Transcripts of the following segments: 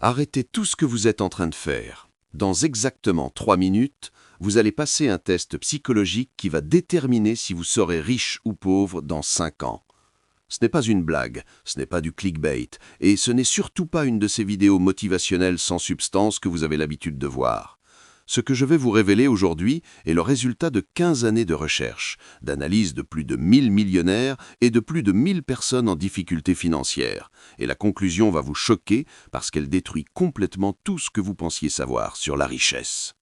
Arrêtez tout ce que vous êtes en train de faire. Dans exactement 3 minutes, vous allez passer un test psychologique qui va déterminer si vous serez riche ou pauvre dans 5 ans. Ce n'est pas une blague, ce n'est pas du clickbait, et ce n'est surtout pas une de ces vidéos motivationnelles sans substance que vous avez l'habitude de voir. Ce que je vais vous révéler aujourd'hui est le résultat de 15 années de recherche, d'analyse de plus de 1000 millionnaires et de plus de 1000 personnes en difficulté financière. Et la conclusion va vous choquer parce qu'elle détruit complètement tout ce que vous pensiez savoir sur la richesse.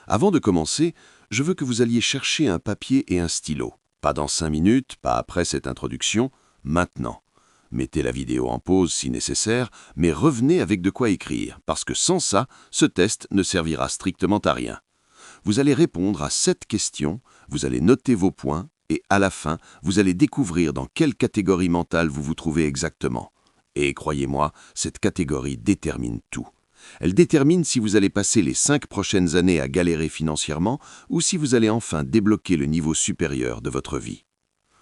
Avant de commencer, je veux que vous alliez chercher un papier et un stylo. Pas dans 5 minutes, pas après cette introduction, maintenant. Mettez la vidéo en pause si nécessaire, mais revenez avec de quoi écrire, parce que sans ça, ce test ne servira strictement à rien. Vous allez répondre à 7 questions, vous allez noter vos points, et à la fin, vous allez découvrir dans quelle catégorie mentale vous vous trouvez exactement. Et croyez-moi, cette catégorie détermine tout. Elle détermine si vous allez passer les 5 prochaines années à galérer financièrement ou si vous allez enfin débloquer le niveau supérieur de votre vie.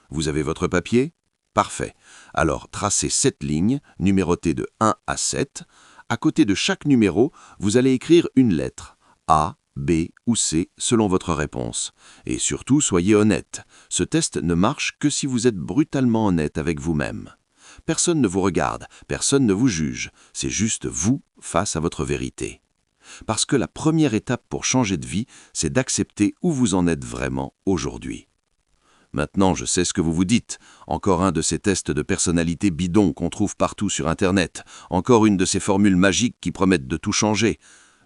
Vous avez votre papier ? Parfait. Alors, tracez 7 lignes, numérotées de 1 à 7. À côté de chaque numéro, vous allez écrire une lettre, A, B ou C, selon votre réponse. Et surtout, soyez honnête. Ce test ne marche que si vous êtes brutalement honnête avec vous-même. Personne ne vous regarde, personne ne vous juge. C'est juste vous face à votre vérité. Parce que la première étape pour changer de vie, c'est d'accepter où vous en êtes vraiment aujourd'hui. Maintenant, je sais ce que vous vous dites. Encore un de ces tests de personnalité bidons qu'on trouve partout sur Internet. Encore une de ces formules magiques qui promettent de tout changer.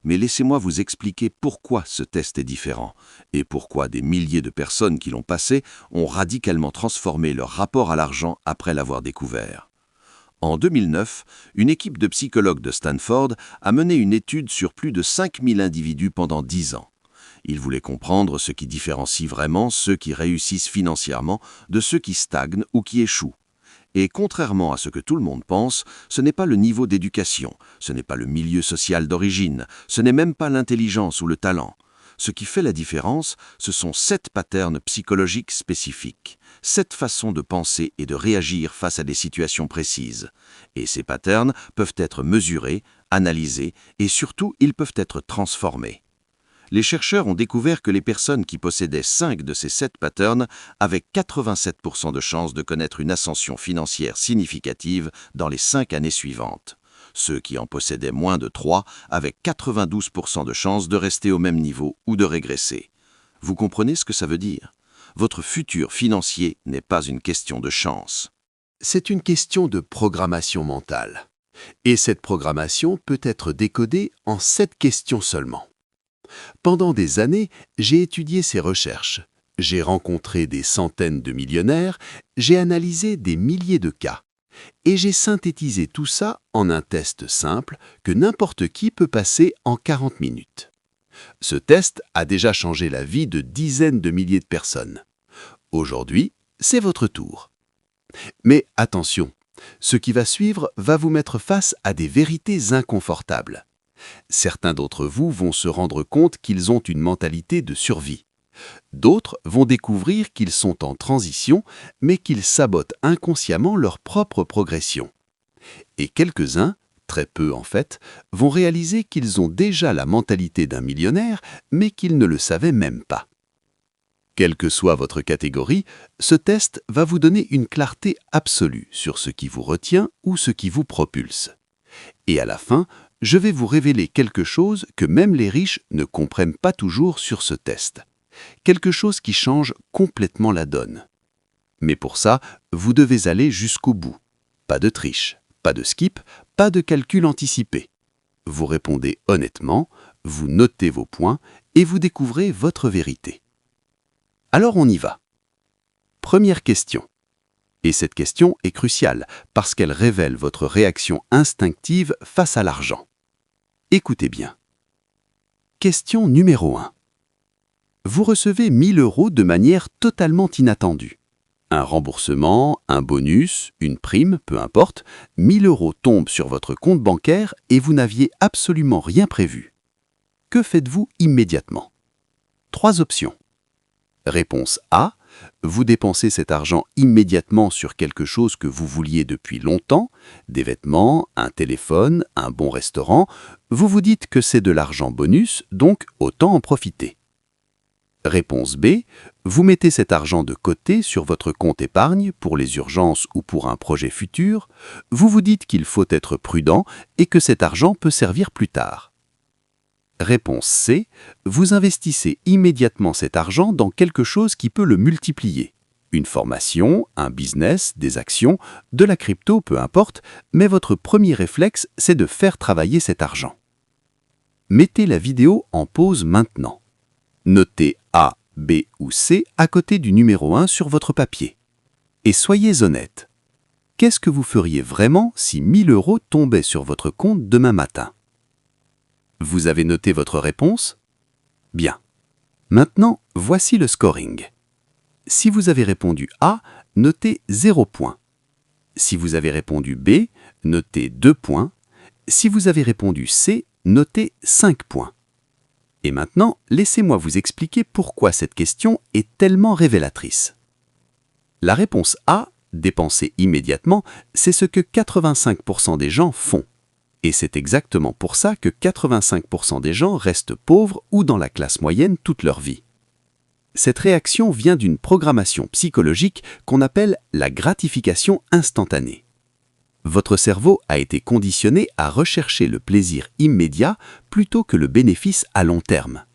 Mais laissez-moi vous expliquer pourquoi ce test est différent et pourquoi des milliers de personnes qui l'ont passé ont radicalement transformé leur rapport à l'argent après l'avoir découvert. En 2009, une équipe de psychologues de Stanford a mené une étude sur plus de 5000 individus pendant 10 ans. Ils voulaient comprendre ce qui différencie vraiment ceux qui réussissent financièrement de ceux qui stagnent ou qui échouent. Et contrairement à ce que tout le monde pense, ce n'est pas le niveau d'éducation, ce n'est pas le milieu social d'origine, ce n'est même pas l'intelligence ou le talent. Ce qui fait la différence, ce sont 7 patterns psychologiques spécifiques, 7 façons de penser et de réagir face à des situations précises. Et ces patterns peuvent être mesurés, analysés et surtout, ils peuvent être transformés. Les chercheurs ont découvert que les personnes qui possédaient 5 de ces 7 patterns avaient 87% de chances de connaître une ascension financière significative dans les 5 années suivantes. Ceux qui en possédaient moins de 3 avaient 92% de chances de rester au même niveau ou de régresser. Vous comprenez ce que ça veut dire ? Votre futur financier n'est pas une question de chance. C'est une question de programmation mentale. Et cette programmation peut être décodée en 7 questions seulement. Pendant des années, j'ai étudié ces recherches. J'ai rencontré des centaines de millionnaires, j'ai analysé des milliers de cas. Et j'ai synthétisé tout ça en un test simple que n'importe qui peut passer en 40 minutes. Ce test a déjà changé la vie de dizaines de milliers de personnes. Aujourd'hui, c'est votre tour. Mais attention, ce qui va suivre va vous mettre face à des vérités inconfortables. Certains d'entre vous vont se rendre compte qu'ils ont une mentalité de survie. D'autres vont découvrir qu'ils sont en transition, mais qu'ils sabotent inconsciemment leur propre progression. Et quelques-uns, très peu en fait, vont réaliser qu'ils ont déjà la mentalité d'un millionnaire, mais qu'ils ne le savaient même pas. Quelle que soit votre catégorie, ce test va vous donner une clarté absolue sur ce qui vous retient ou ce qui vous propulse. Et à la fin, je vais vous révéler quelque chose que même les riches ne comprennent pas toujours sur ce test. Quelque chose qui change complètement la donne. Mais pour ça, vous devez aller jusqu'au bout. Pas de triche, pas de skip, pas de calcul anticipé. Vous répondez honnêtement, vous notez vos points et vous découvrez votre vérité. Alors on y va. Première question. Et cette question est cruciale parce qu'elle révèle votre réaction instinctive face à l'argent. Écoutez bien. Question numéro 1. Vous recevez 1000 € de manière totalement inattendue. Un remboursement, un bonus, une prime, peu importe, 1000 € tombent sur votre compte bancaire et vous n'aviez absolument rien prévu. Que faites-vous immédiatement ? 3 options. Réponse A. vous dépensez cet argent immédiatement sur quelque chose que vous vouliez depuis longtemps, des vêtements, un téléphone, un bon restaurant, vous vous dites que c'est de l'argent bonus, donc autant en profiter. Réponse B, vous mettez cet argent de côté sur votre compte épargne pour les urgences ou pour un projet futur, vous vous dites qu'il faut être prudent et que cet argent peut servir plus tard. Réponse C, vous investissez immédiatement cet argent dans quelque chose qui peut le multiplier. Une formation, un business, des actions, de la crypto, peu importe, mais votre premier réflexe, c'est de faire travailler cet argent. Mettez la vidéo en pause maintenant. Notez A, B ou C à côté du numéro 1 sur votre papier. Et soyez honnête. Qu'est-ce que vous feriez vraiment si 1 000 € tombaient sur votre compte demain matin? Vous avez noté votre réponse? Bien. Maintenant, voici le scoring. Si vous avez répondu A, notez 0 points. Si vous avez répondu B, notez 2 points. Si vous avez répondu C, notez 5 points. Et maintenant, laissez-moi vous expliquer pourquoi cette question est tellement révélatrice. La réponse A, dépenser immédiatement, c'est ce que 85% des gens font. Et c'est exactement pour ça que 85% des gens restent pauvres ou dans la classe moyenne toute leur vie. Cette réaction vient d'une programmation psychologique qu'on appelle la gratification instantanée. Votre cerveau a été conditionné à rechercher le plaisir immédiat plutôt que le bénéfice à long terme.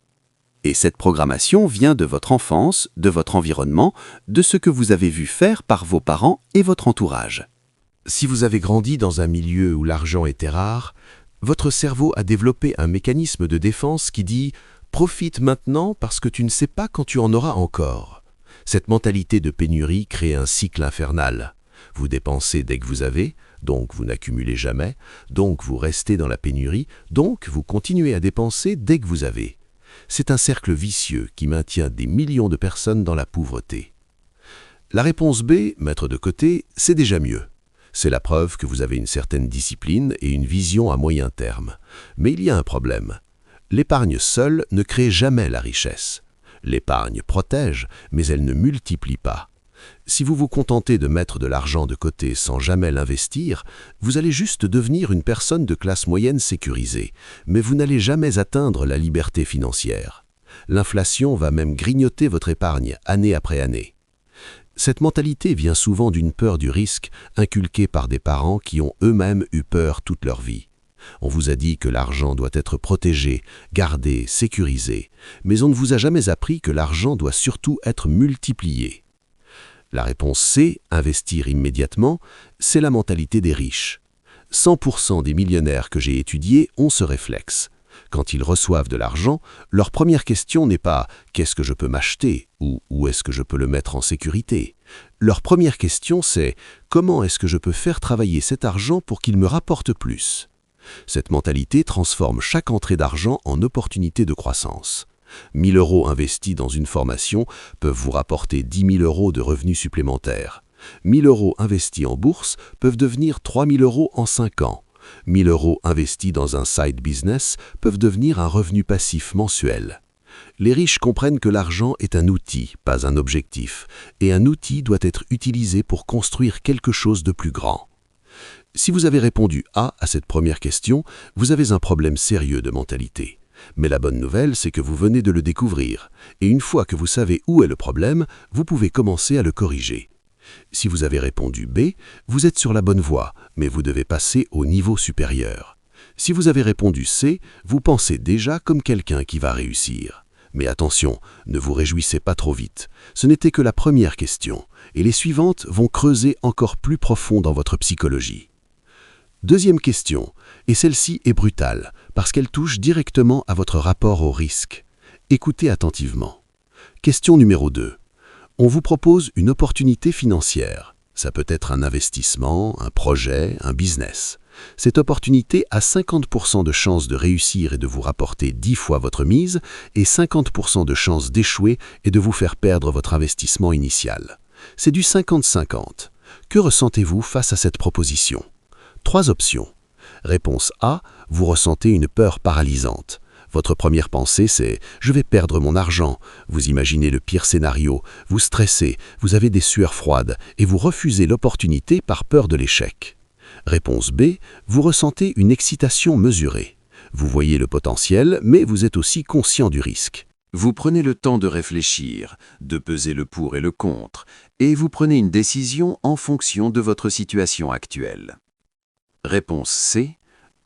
Et cette programmation vient de votre enfance, de votre environnement, de ce que vous avez vu faire par vos parents et votre entourage. Si vous avez grandi dans un milieu où l'argent était rare, votre cerveau a développé un mécanisme de défense qui dit « Profite maintenant parce que tu ne sais pas quand tu en auras encore ». Cette mentalité de pénurie crée un cycle infernal. Vous dépensez dès que vous avez, donc vous n'accumulez jamais, donc vous restez dans la pénurie, donc vous continuez à dépenser dès que vous avez. C'est un cercle vicieux qui maintient des millions de personnes dans la pauvreté. La réponse B, mettre de côté, c'est déjà mieux. C'est la preuve que vous avez une certaine discipline et une vision à moyen terme. Mais il y a un problème. L'épargne seule ne crée jamais la richesse. L'épargne protège, mais elle ne multiplie pas. Si vous vous contentez de mettre de l'argent de côté sans jamais l'investir, vous allez juste devenir une personne de classe moyenne sécurisée, mais vous n'allez jamais atteindre la liberté financière. L'inflation va même grignoter votre épargne année après année. Cette mentalité vient souvent d'une peur du risque inculquée par des parents qui ont eux-mêmes eu peur toute leur vie. On vous a dit que l'argent doit être protégé, gardé, sécurisé, mais on ne vous a jamais appris que l'argent doit surtout être multiplié. La réponse C, investir immédiatement, c'est la mentalité des riches. 100% des millionnaires que j'ai étudiés ont ce réflexe. Quand ils reçoivent de l'argent, leur première question n'est pas « qu'est-ce que je peux m'acheter » ou « où est-ce que je peux le mettre en sécurité ?» Leur première question c'est « comment est-ce que je peux faire travailler cet argent pour qu'il me rapporte plus ?» Cette mentalité transforme chaque entrée d'argent en opportunité de croissance. 1 000 € investis dans une formation peuvent vous rapporter 10 000 € de revenus supplémentaires. 1 000 € investis en bourse peuvent devenir 3 000 € en 5 ans. 1 000 € investis dans un side business peuvent devenir un revenu passif mensuel. Les riches comprennent que l'argent est un outil, pas un objectif, et un outil doit être utilisé pour construire quelque chose de plus grand. Si vous avez répondu A à cette première question, vous avez un problème sérieux de mentalité. Mais la bonne nouvelle, c'est que vous venez de le découvrir, et une fois que vous savez où est le problème, vous pouvez commencer à le corriger. Si vous avez répondu B, vous êtes sur la bonne voie, mais vous devez passer au niveau supérieur. Si vous avez répondu C, vous pensez déjà comme quelqu'un qui va réussir. Mais attention, ne vous réjouissez pas trop vite. Ce n'était que la première question, et les suivantes vont creuser encore plus profond dans votre psychologie. Deuxième question, et celle-ci est brutale, parce qu'elle touche directement à votre rapport au risque. Écoutez attentivement. Question numéro 2. On vous propose une opportunité financière. Ça peut être un investissement, un projet, un business. Cette opportunité a 50% de chances de réussir et de vous rapporter 10 fois votre mise et 50% de chances d'échouer et de vous faire perdre votre investissement initial. C'est du 50-50. Que ressentez-vous face à cette proposition ? 3 options. Réponse A, vous ressentez une peur paralysante. Votre première pensée, c'est « je vais perdre mon argent ». Vous imaginez le pire scénario, vous stressez, vous avez des sueurs froides et vous refusez l'opportunité par peur de l'échec. Réponse B, vous ressentez une excitation mesurée. Vous voyez le potentiel, mais vous êtes aussi conscient du risque. Vous prenez le temps de réfléchir, de peser le pour et le contre, et vous prenez une décision en fonction de votre situation actuelle. Réponse C.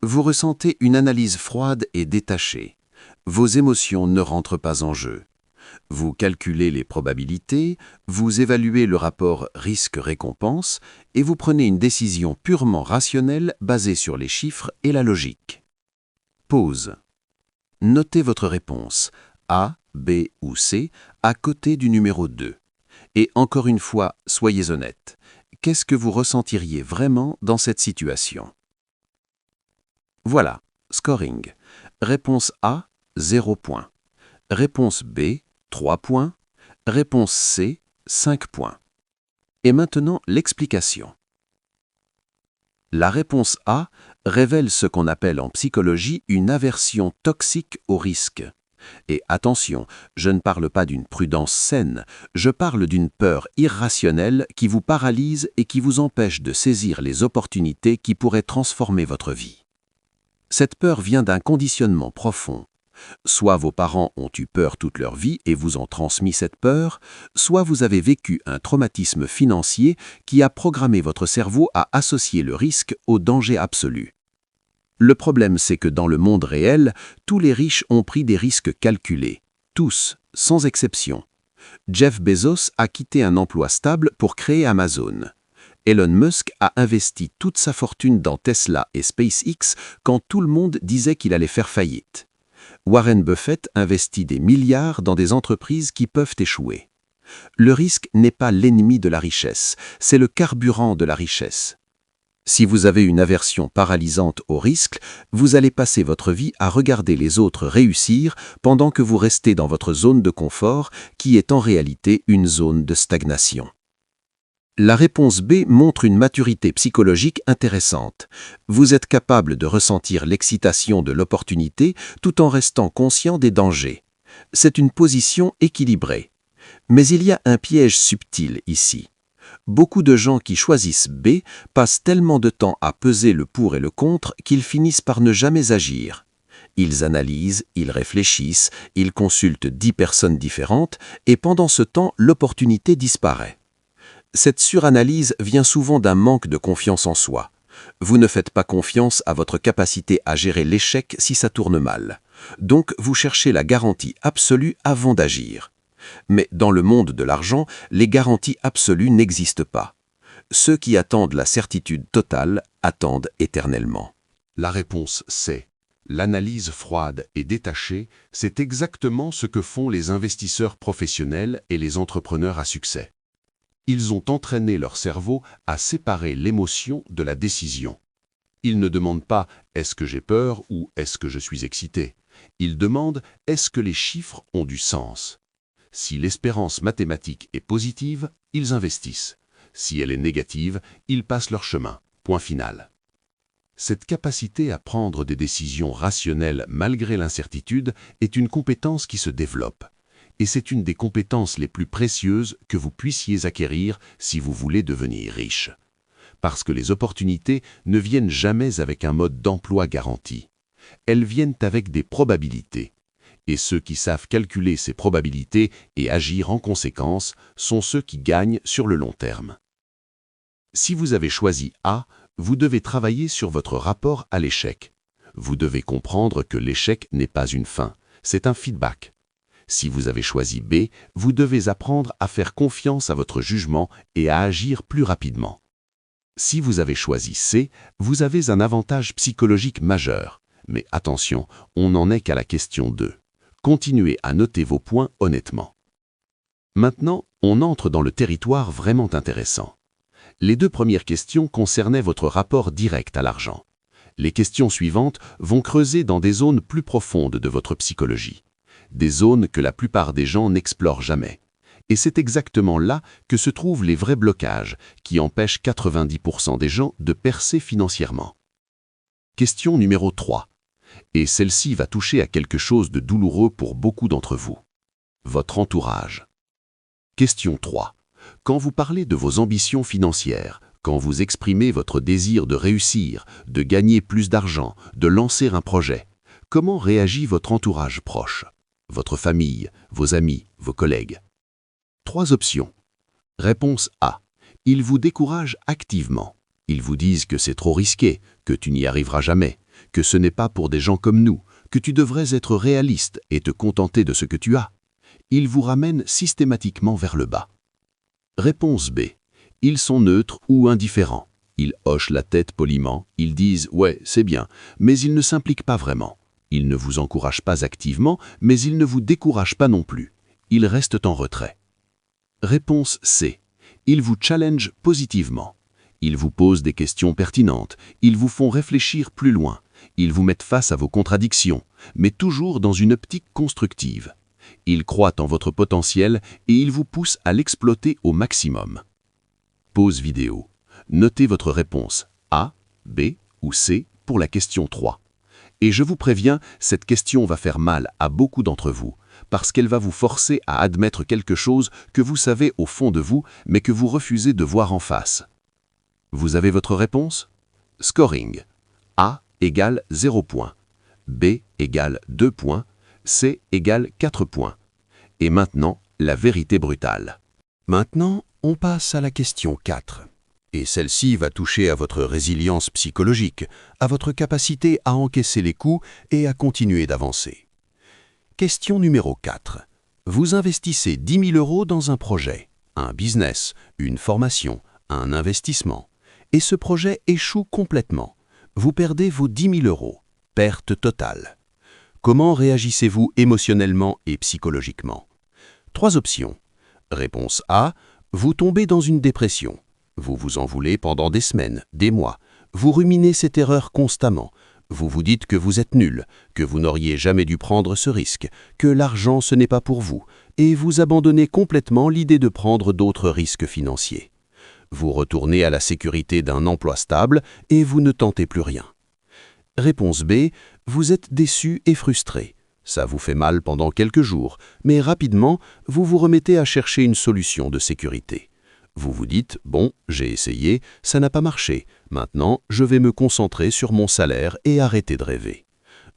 Vous ressentez une analyse froide et détachée. Vos émotions ne rentrent pas en jeu. Vous calculez les probabilités, vous évaluez le rapport risque-récompense et vous prenez une décision purement rationnelle basée sur les chiffres et la logique. Pause. Notez votre réponse A, B ou C à côté du numéro 2. Et encore une fois, soyez honnête. Qu'est-ce que vous ressentiriez vraiment dans cette situation? Voilà, scoring. Réponse A, 0 points. Réponse B, 3 points. Réponse C, 5 points. Et maintenant, l'explication. La réponse A révèle ce qu'on appelle en psychologie une aversion toxique au risque. Et attention, je ne parle pas d'une prudence saine, je parle d'une peur irrationnelle qui vous paralyse et qui vous empêche de saisir les opportunités qui pourraient transformer votre vie. Cette peur vient d'un conditionnement profond. Soit vos parents ont eu peur toute leur vie et vous ont transmis cette peur, soit vous avez vécu un traumatisme financier qui a programmé votre cerveau à associer le risque au danger absolu. Le problème, c'est que dans le monde réel, tous les riches ont pris des risques calculés. Tous, sans exception. Jeff Bezos a quitté un emploi stable pour créer Amazon. Elon Musk a investi toute sa fortune dans Tesla et SpaceX quand tout le monde disait qu'il allait faire faillite. Warren Buffett investit des milliards dans des entreprises qui peuvent échouer. Le risque n'est pas l'ennemi de la richesse, c'est le carburant de la richesse. Si vous avez une aversion paralysante au risque, vous allez passer votre vie à regarder les autres réussir pendant que vous restez dans votre zone de confort qui est en réalité une zone de stagnation. La réponse B montre une maturité psychologique intéressante. Vous êtes capable de ressentir l'excitation de l'opportunité tout en restant conscient des dangers. C'est une position équilibrée. Mais il y a un piège subtil ici. Beaucoup de gens qui choisissent B passent tellement de temps à peser le pour et le contre qu'ils finissent par ne jamais agir. Ils analysent, ils réfléchissent, ils consultent 10 personnes différentes et pendant ce temps, l'opportunité disparaît. Cette suranalyse vient souvent d'un manque de confiance en soi. Vous ne faites pas confiance à votre capacité à gérer l'échec si ça tourne mal. Donc vous cherchez la garantie absolue avant d'agir. Mais dans le monde de l'argent, les garanties absolues n'existent pas. Ceux qui attendent la certitude totale attendent éternellement. La réponse C. L'analyse froide et détachée, c'est exactement ce que font les investisseurs professionnels et les entrepreneurs à succès. Ils ont entraîné leur cerveau à séparer l'émotion de la décision. Ils ne demandent pas « est-ce que j'ai peur » ou « est-ce que je suis excité ?» Ils demandent « est-ce que les chiffres ont du sens ?» Si l'espérance mathématique est positive, ils investissent. Si elle est négative, ils passent leur chemin. Point final. Cette capacité à prendre des décisions rationnelles malgré l'incertitude est une compétence qui se développe. Et c'est une des compétences les plus précieuses que vous puissiez acquérir si vous voulez devenir riche. Parce que les opportunités ne viennent jamais avec un mode d'emploi garanti. Elles viennent avec des probabilités. Et ceux qui savent calculer ces probabilités et agir en conséquence sont ceux qui gagnent sur le long terme. Si vous avez choisi A, vous devez travailler sur votre rapport à l'échec. Vous devez comprendre que l'échec n'est pas une fin, c'est un feedback. Si vous avez choisi B, vous devez apprendre à faire confiance à votre jugement et à agir plus rapidement. Si vous avez choisi C, vous avez un avantage psychologique majeur. Mais attention, on n'en est qu'à la question 2. Continuez à noter vos points honnêtement. Maintenant, on entre dans le territoire vraiment intéressant. Les 2 premières questions concernaient votre rapport direct à l'argent. Les questions suivantes vont creuser dans des zones plus profondes de votre psychologie. Des zones que la plupart des gens n'explorent jamais. Et c'est exactement là que se trouvent les vrais blocages qui empêchent 90% des gens de percer financièrement. Question numéro 3. Et celle-ci va toucher à quelque chose de douloureux pour beaucoup d'entre vous. Votre entourage. Question 3. Quand vous parlez de vos ambitions financières, quand vous exprimez votre désir de réussir, de gagner plus d'argent, de lancer un projet, comment réagit votre entourage proche? Votre famille, vos amis, vos collègues? 3 options. Réponse A. Ils vous découragent activement. Ils vous disent que c'est trop risqué, que tu n'y arriveras jamais, que ce n'est pas pour des gens comme nous, que tu devrais être réaliste et te contenter de ce que tu as. Ils vous ramènent systématiquement vers le bas. Réponse B. Ils sont neutres ou indifférents. Ils hochent la tête poliment, ils disent « ouais, c'est bien », mais ils ne s'impliquent pas vraiment. Ils ne vous encouragent pas activement, mais ils ne vous découragent pas non plus. Ils restent en retrait. Réponse C. Ils vous challengent positivement. Ils vous posent des questions pertinentes, ils vous font réfléchir plus loin, ils vous mettent face à vos contradictions, mais toujours dans une optique constructive. Ils croient en votre potentiel et ils vous poussent à l'exploiter au maximum. Pause vidéo. Notez votre réponse A, B ou C pour la question 3. Et je vous préviens, cette question va faire mal à beaucoup d'entre vous, parce qu'elle va vous forcer à admettre quelque chose que vous savez au fond de vous, mais que vous refusez de voir en face. Vous avez votre réponse? Scoring. A égale 0 points. B égale 2 points. C égale 4 points. Et maintenant, la vérité brutale. Maintenant, on passe à la question 4. Et celle-ci va toucher à votre résilience psychologique, à votre capacité à encaisser les coups et à continuer d'avancer. Question numéro 4. Vous investissez 10 000 € dans un projet, un business, une formation, un investissement. Et ce projet échoue complètement. Vous perdez vos 10 000 €. Perte totale. Comment réagissez-vous émotionnellement et psychologiquement? 3 options. Réponse A. Vous tombez dans une dépression. Vous vous en voulez pendant des semaines, des mois. Vous ruminez cette erreur constamment. Vous vous dites que vous êtes nul, que vous n'auriez jamais dû prendre ce risque, que l'argent ce n'est pas pour vous, et vous abandonnez complètement l'idée de prendre d'autres risques financiers. Vous retournez à la sécurité d'un emploi stable et vous ne tentez plus rien. Réponse B. Vous êtes déçu et frustré. Ça vous fait mal pendant quelques jours, mais rapidement, vous vous remettez à chercher une solution de sécurité. Vous vous dites « bon, j'ai essayé, ça n'a pas marché, maintenant je vais me concentrer sur mon salaire et arrêter de rêver ».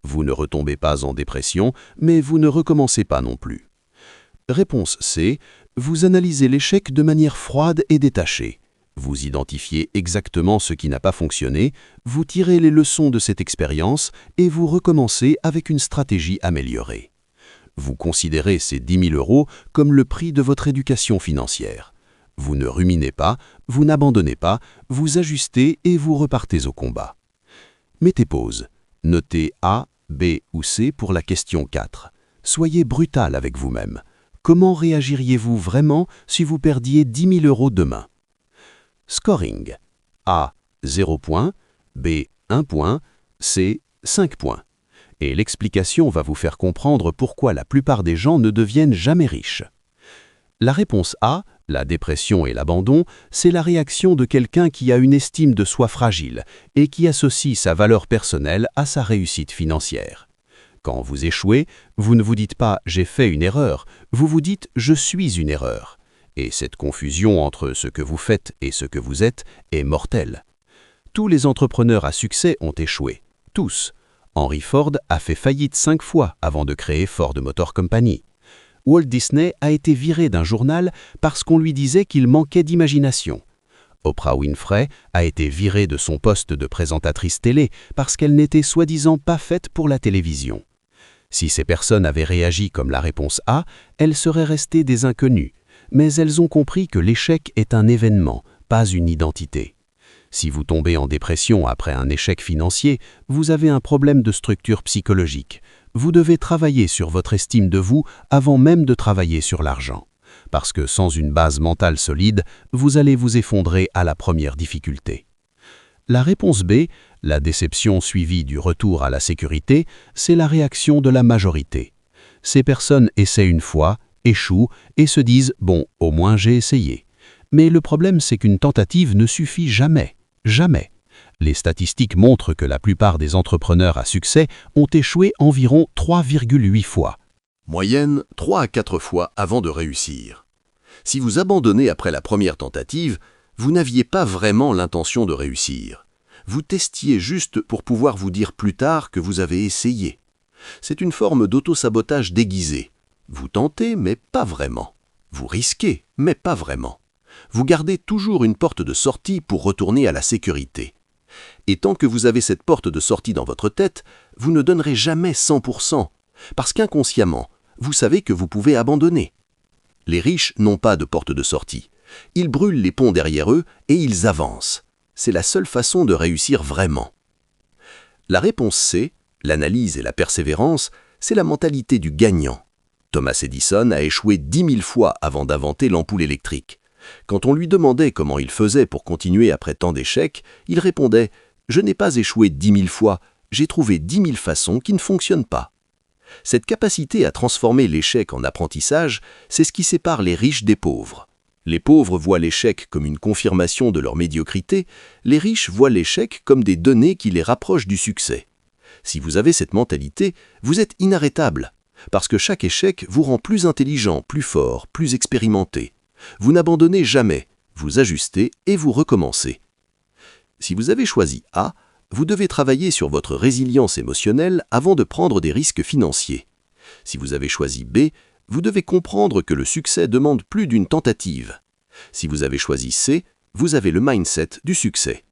Vous ne retombez pas en dépression, mais vous ne recommencez pas non plus. Réponse C. Vous analysez l'échec de manière froide et détachée. Vous identifiez exactement ce qui n'a pas fonctionné, vous tirez les leçons de cette expérience et vous recommencez avec une stratégie améliorée. Vous considérez ces 10 000 € comme le prix de votre éducation financière. Vous ne ruminez pas, vous n'abandonnez pas, vous ajustez et vous repartez au combat. Mettez pause. Notez A, B ou C pour la question 4. Soyez brutal avec vous-même. Comment réagiriez-vous vraiment si vous perdiez 10 000 € demain? Scoring. A, 0 points, B, 1 point, C, 5 points. Et l'explication va vous faire comprendre pourquoi la plupart des gens ne deviennent jamais riches. La réponse A, la dépression et l'abandon, c'est la réaction de quelqu'un qui a une estime de soi fragile et qui associe sa valeur personnelle à sa réussite financière. Quand vous échouez, vous ne vous dites pas « j'ai fait une erreur », vous vous dites « je suis une erreur ». Et cette confusion entre ce que vous faites et ce que vous êtes est mortelle. Tous les entrepreneurs à succès ont échoué. Tous. Henry Ford a fait faillite 5 fois avant de créer Ford Motor Company. Walt Disney a été viré d'un journal parce qu'on lui disait qu'il manquait d'imagination. Oprah Winfrey a été virée de son poste de présentatrice télé parce qu'elle n'était soi-disant pas faite pour la télévision. Si ces personnes avaient réagi comme la réponse A, elles seraient restées des inconnus. Mais elles ont compris que l'échec est un événement, pas une identité. Si vous tombez en dépression après un échec financier, vous avez un problème de structure psychologique. Vous devez travailler sur votre estime de vous avant même de travailler sur l'argent. Parce que sans une base mentale solide, vous allez vous effondrer à la première difficulté. La réponse B, la déception suivie du retour à la sécurité, c'est la réaction de la majorité. Ces personnes essaient une fois, échouent et se disent « bon, au moins j'ai essayé ». Mais le problème, c'est qu'une tentative ne suffit jamais, jamais. Les statistiques montrent que la plupart des entrepreneurs à succès ont échoué environ 3,8 fois. Moyenne 3 à 4 fois avant de réussir. Si vous abandonnez après la première tentative, vous n'aviez pas vraiment l'intention de réussir. Vous testiez juste pour pouvoir vous dire plus tard que vous avez essayé. C'est une forme d'auto-sabotage déguisé. Vous tentez, mais pas vraiment. Vous risquez, mais pas vraiment. Vous gardez toujours une porte de sortie pour retourner à la sécurité. Et tant que vous avez cette porte de sortie dans votre tête, vous ne donnerez jamais 100%, parce qu'inconsciemment, vous savez que vous pouvez abandonner. Les riches n'ont pas de porte de sortie. Ils brûlent les ponts derrière eux et ils avancent. C'est la seule façon de réussir vraiment. La réponse C, l'analyse et la persévérance, c'est la mentalité du gagnant. Thomas Edison a échoué 10 000 fois avant d'inventer l'ampoule électrique. Quand on lui demandait comment il faisait pour continuer après tant d'échecs, il répondait « Je n'ai pas échoué 10 000 fois, j'ai trouvé 10 000 façons qui ne fonctionnent pas ». Cette capacité à transformer l'échec en apprentissage, c'est ce qui sépare les riches des pauvres. Les pauvres voient l'échec comme une confirmation de leur médiocrité, les riches voient l'échec comme des données qui les rapprochent du succès. Si vous avez cette mentalité, vous êtes inarrêtable, parce que chaque échec vous rend plus intelligent, plus fort, plus expérimenté. Vous n'abandonnez jamais, vous ajustez et vous recommencez. Si vous avez choisi A, vous devez travailler sur votre résilience émotionnelle avant de prendre des risques financiers. Si vous avez choisi B, vous devez comprendre que le succès demande plus d'une tentative. Si vous avez choisi C, vous avez le mindset du succès.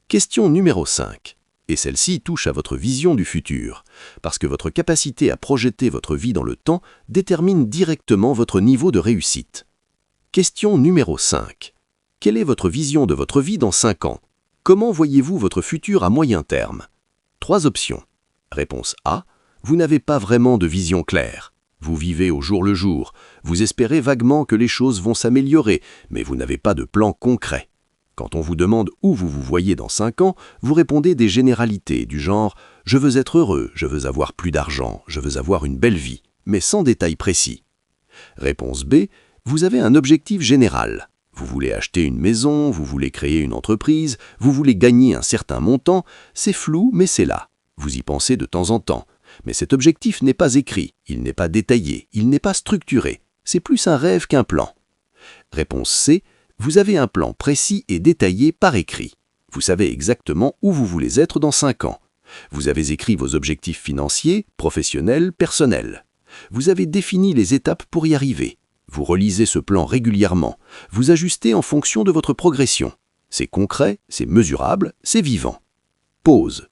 Question numéro 5. Et celle-ci touche à votre vision du futur, parce que votre capacité à projeter votre vie dans le temps détermine directement votre niveau de réussite. Question numéro 5. Quelle est votre vision de votre vie dans 5 ans? Comment voyez-vous votre futur à moyen terme? 3 options. Réponse A. Vous n'avez pas vraiment de vision claire. Vous vivez au jour le jour. Vous espérez vaguement que les choses vont s'améliorer, mais vous n'avez pas de plan concret. Quand on vous demande où vous vous voyez dans 5 ans, vous répondez des généralités du genre « Je veux être heureux, je veux avoir plus d'argent, je veux avoir une belle vie », mais sans détails précis. Réponse B. Vous avez un objectif général. Vous voulez acheter une maison, vous voulez créer une entreprise, vous voulez gagner un certain montant, c'est flou mais c'est là. Vous y pensez de temps en temps. Mais cet objectif n'est pas écrit, il n'est pas détaillé, il n'est pas structuré. C'est plus un rêve qu'un plan. Réponse C. Vous avez un plan précis et détaillé par écrit. Vous savez exactement où vous voulez être dans 5 ans. Vous avez écrit vos objectifs financiers, professionnels, personnels. Vous avez défini les étapes pour y arriver. Vous relisez ce plan régulièrement. Vous ajustez en fonction de votre progression. C'est concret, c'est mesurable, c'est vivant. Pause.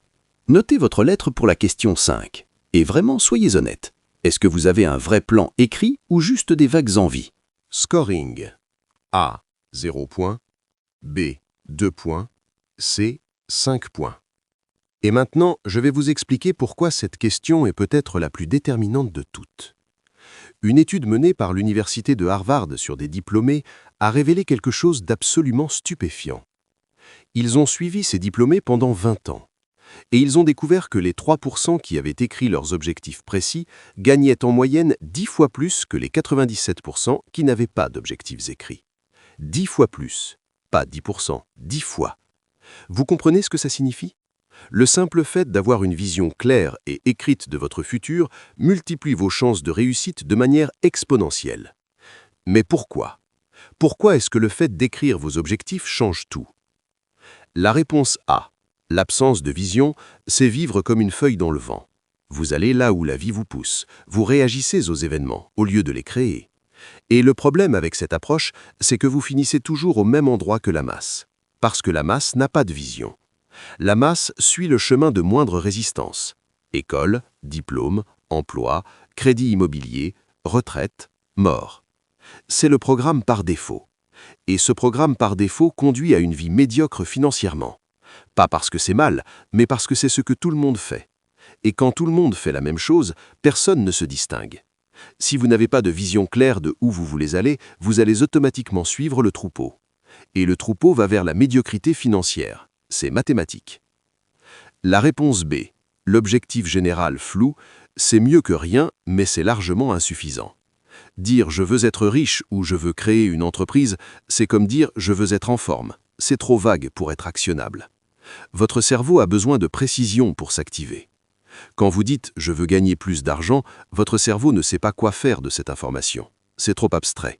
Notez votre lettre pour la question 5. Et vraiment, soyez honnête. Est-ce que vous avez un vrai plan écrit ou juste des vagues envies? Scoring. A, 0 points. B, 2 points. C, 5 points. Et maintenant, je vais vous expliquer pourquoi cette question est peut-être la plus déterminante de toutes. Une étude menée par l'université de Harvard sur des diplômés a révélé quelque chose d'absolument stupéfiant. Ils ont suivi ces diplômés pendant 20 ans. Et ils ont découvert que les 3% qui avaient écrit leurs objectifs précis gagnaient en moyenne 10 fois plus que les 97% qui n'avaient pas d'objectifs écrits. 10 fois plus, pas 10%, 10 fois. Vous comprenez ce que ça signifie? Le simple fait d'avoir une vision claire et écrite de votre futur multiplie vos chances de réussite de manière exponentielle. Mais pourquoi? Pourquoi est-ce que le fait d'écrire vos objectifs change tout? La réponse A. L'absence de vision, c'est vivre comme une feuille dans le vent. Vous allez là où la vie vous pousse, vous réagissez aux événements au lieu de les créer. Et le problème avec cette approche, c'est que vous finissez toujours au même endroit que la masse. Parce que la masse n'a pas de vision. La masse suit le chemin de moindre résistance. École, diplôme, emploi, crédit immobilier, retraite, mort. C'est le programme par défaut. Et ce programme par défaut conduit à une vie médiocre financièrement. Pas parce que c'est mal, mais parce que c'est ce que tout le monde fait. Et quand tout le monde fait la même chose, personne ne se distingue. Si vous n'avez pas de vision claire de où vous voulez aller, vous allez automatiquement suivre le troupeau. Et le troupeau va vers la médiocrité financière. C'est mathématique. La réponse B. L'objectif général flou, c'est mieux que rien, mais c'est largement insuffisant. Dire « je veux être riche » ou « je veux créer une entreprise », c'est comme dire « je veux être en forme ». C'est trop vague pour être actionnable. Votre cerveau a besoin de précision pour s'activer. Quand vous dites « je veux gagner plus d'argent », votre cerveau ne sait pas quoi faire de cette information. C'est trop abstrait.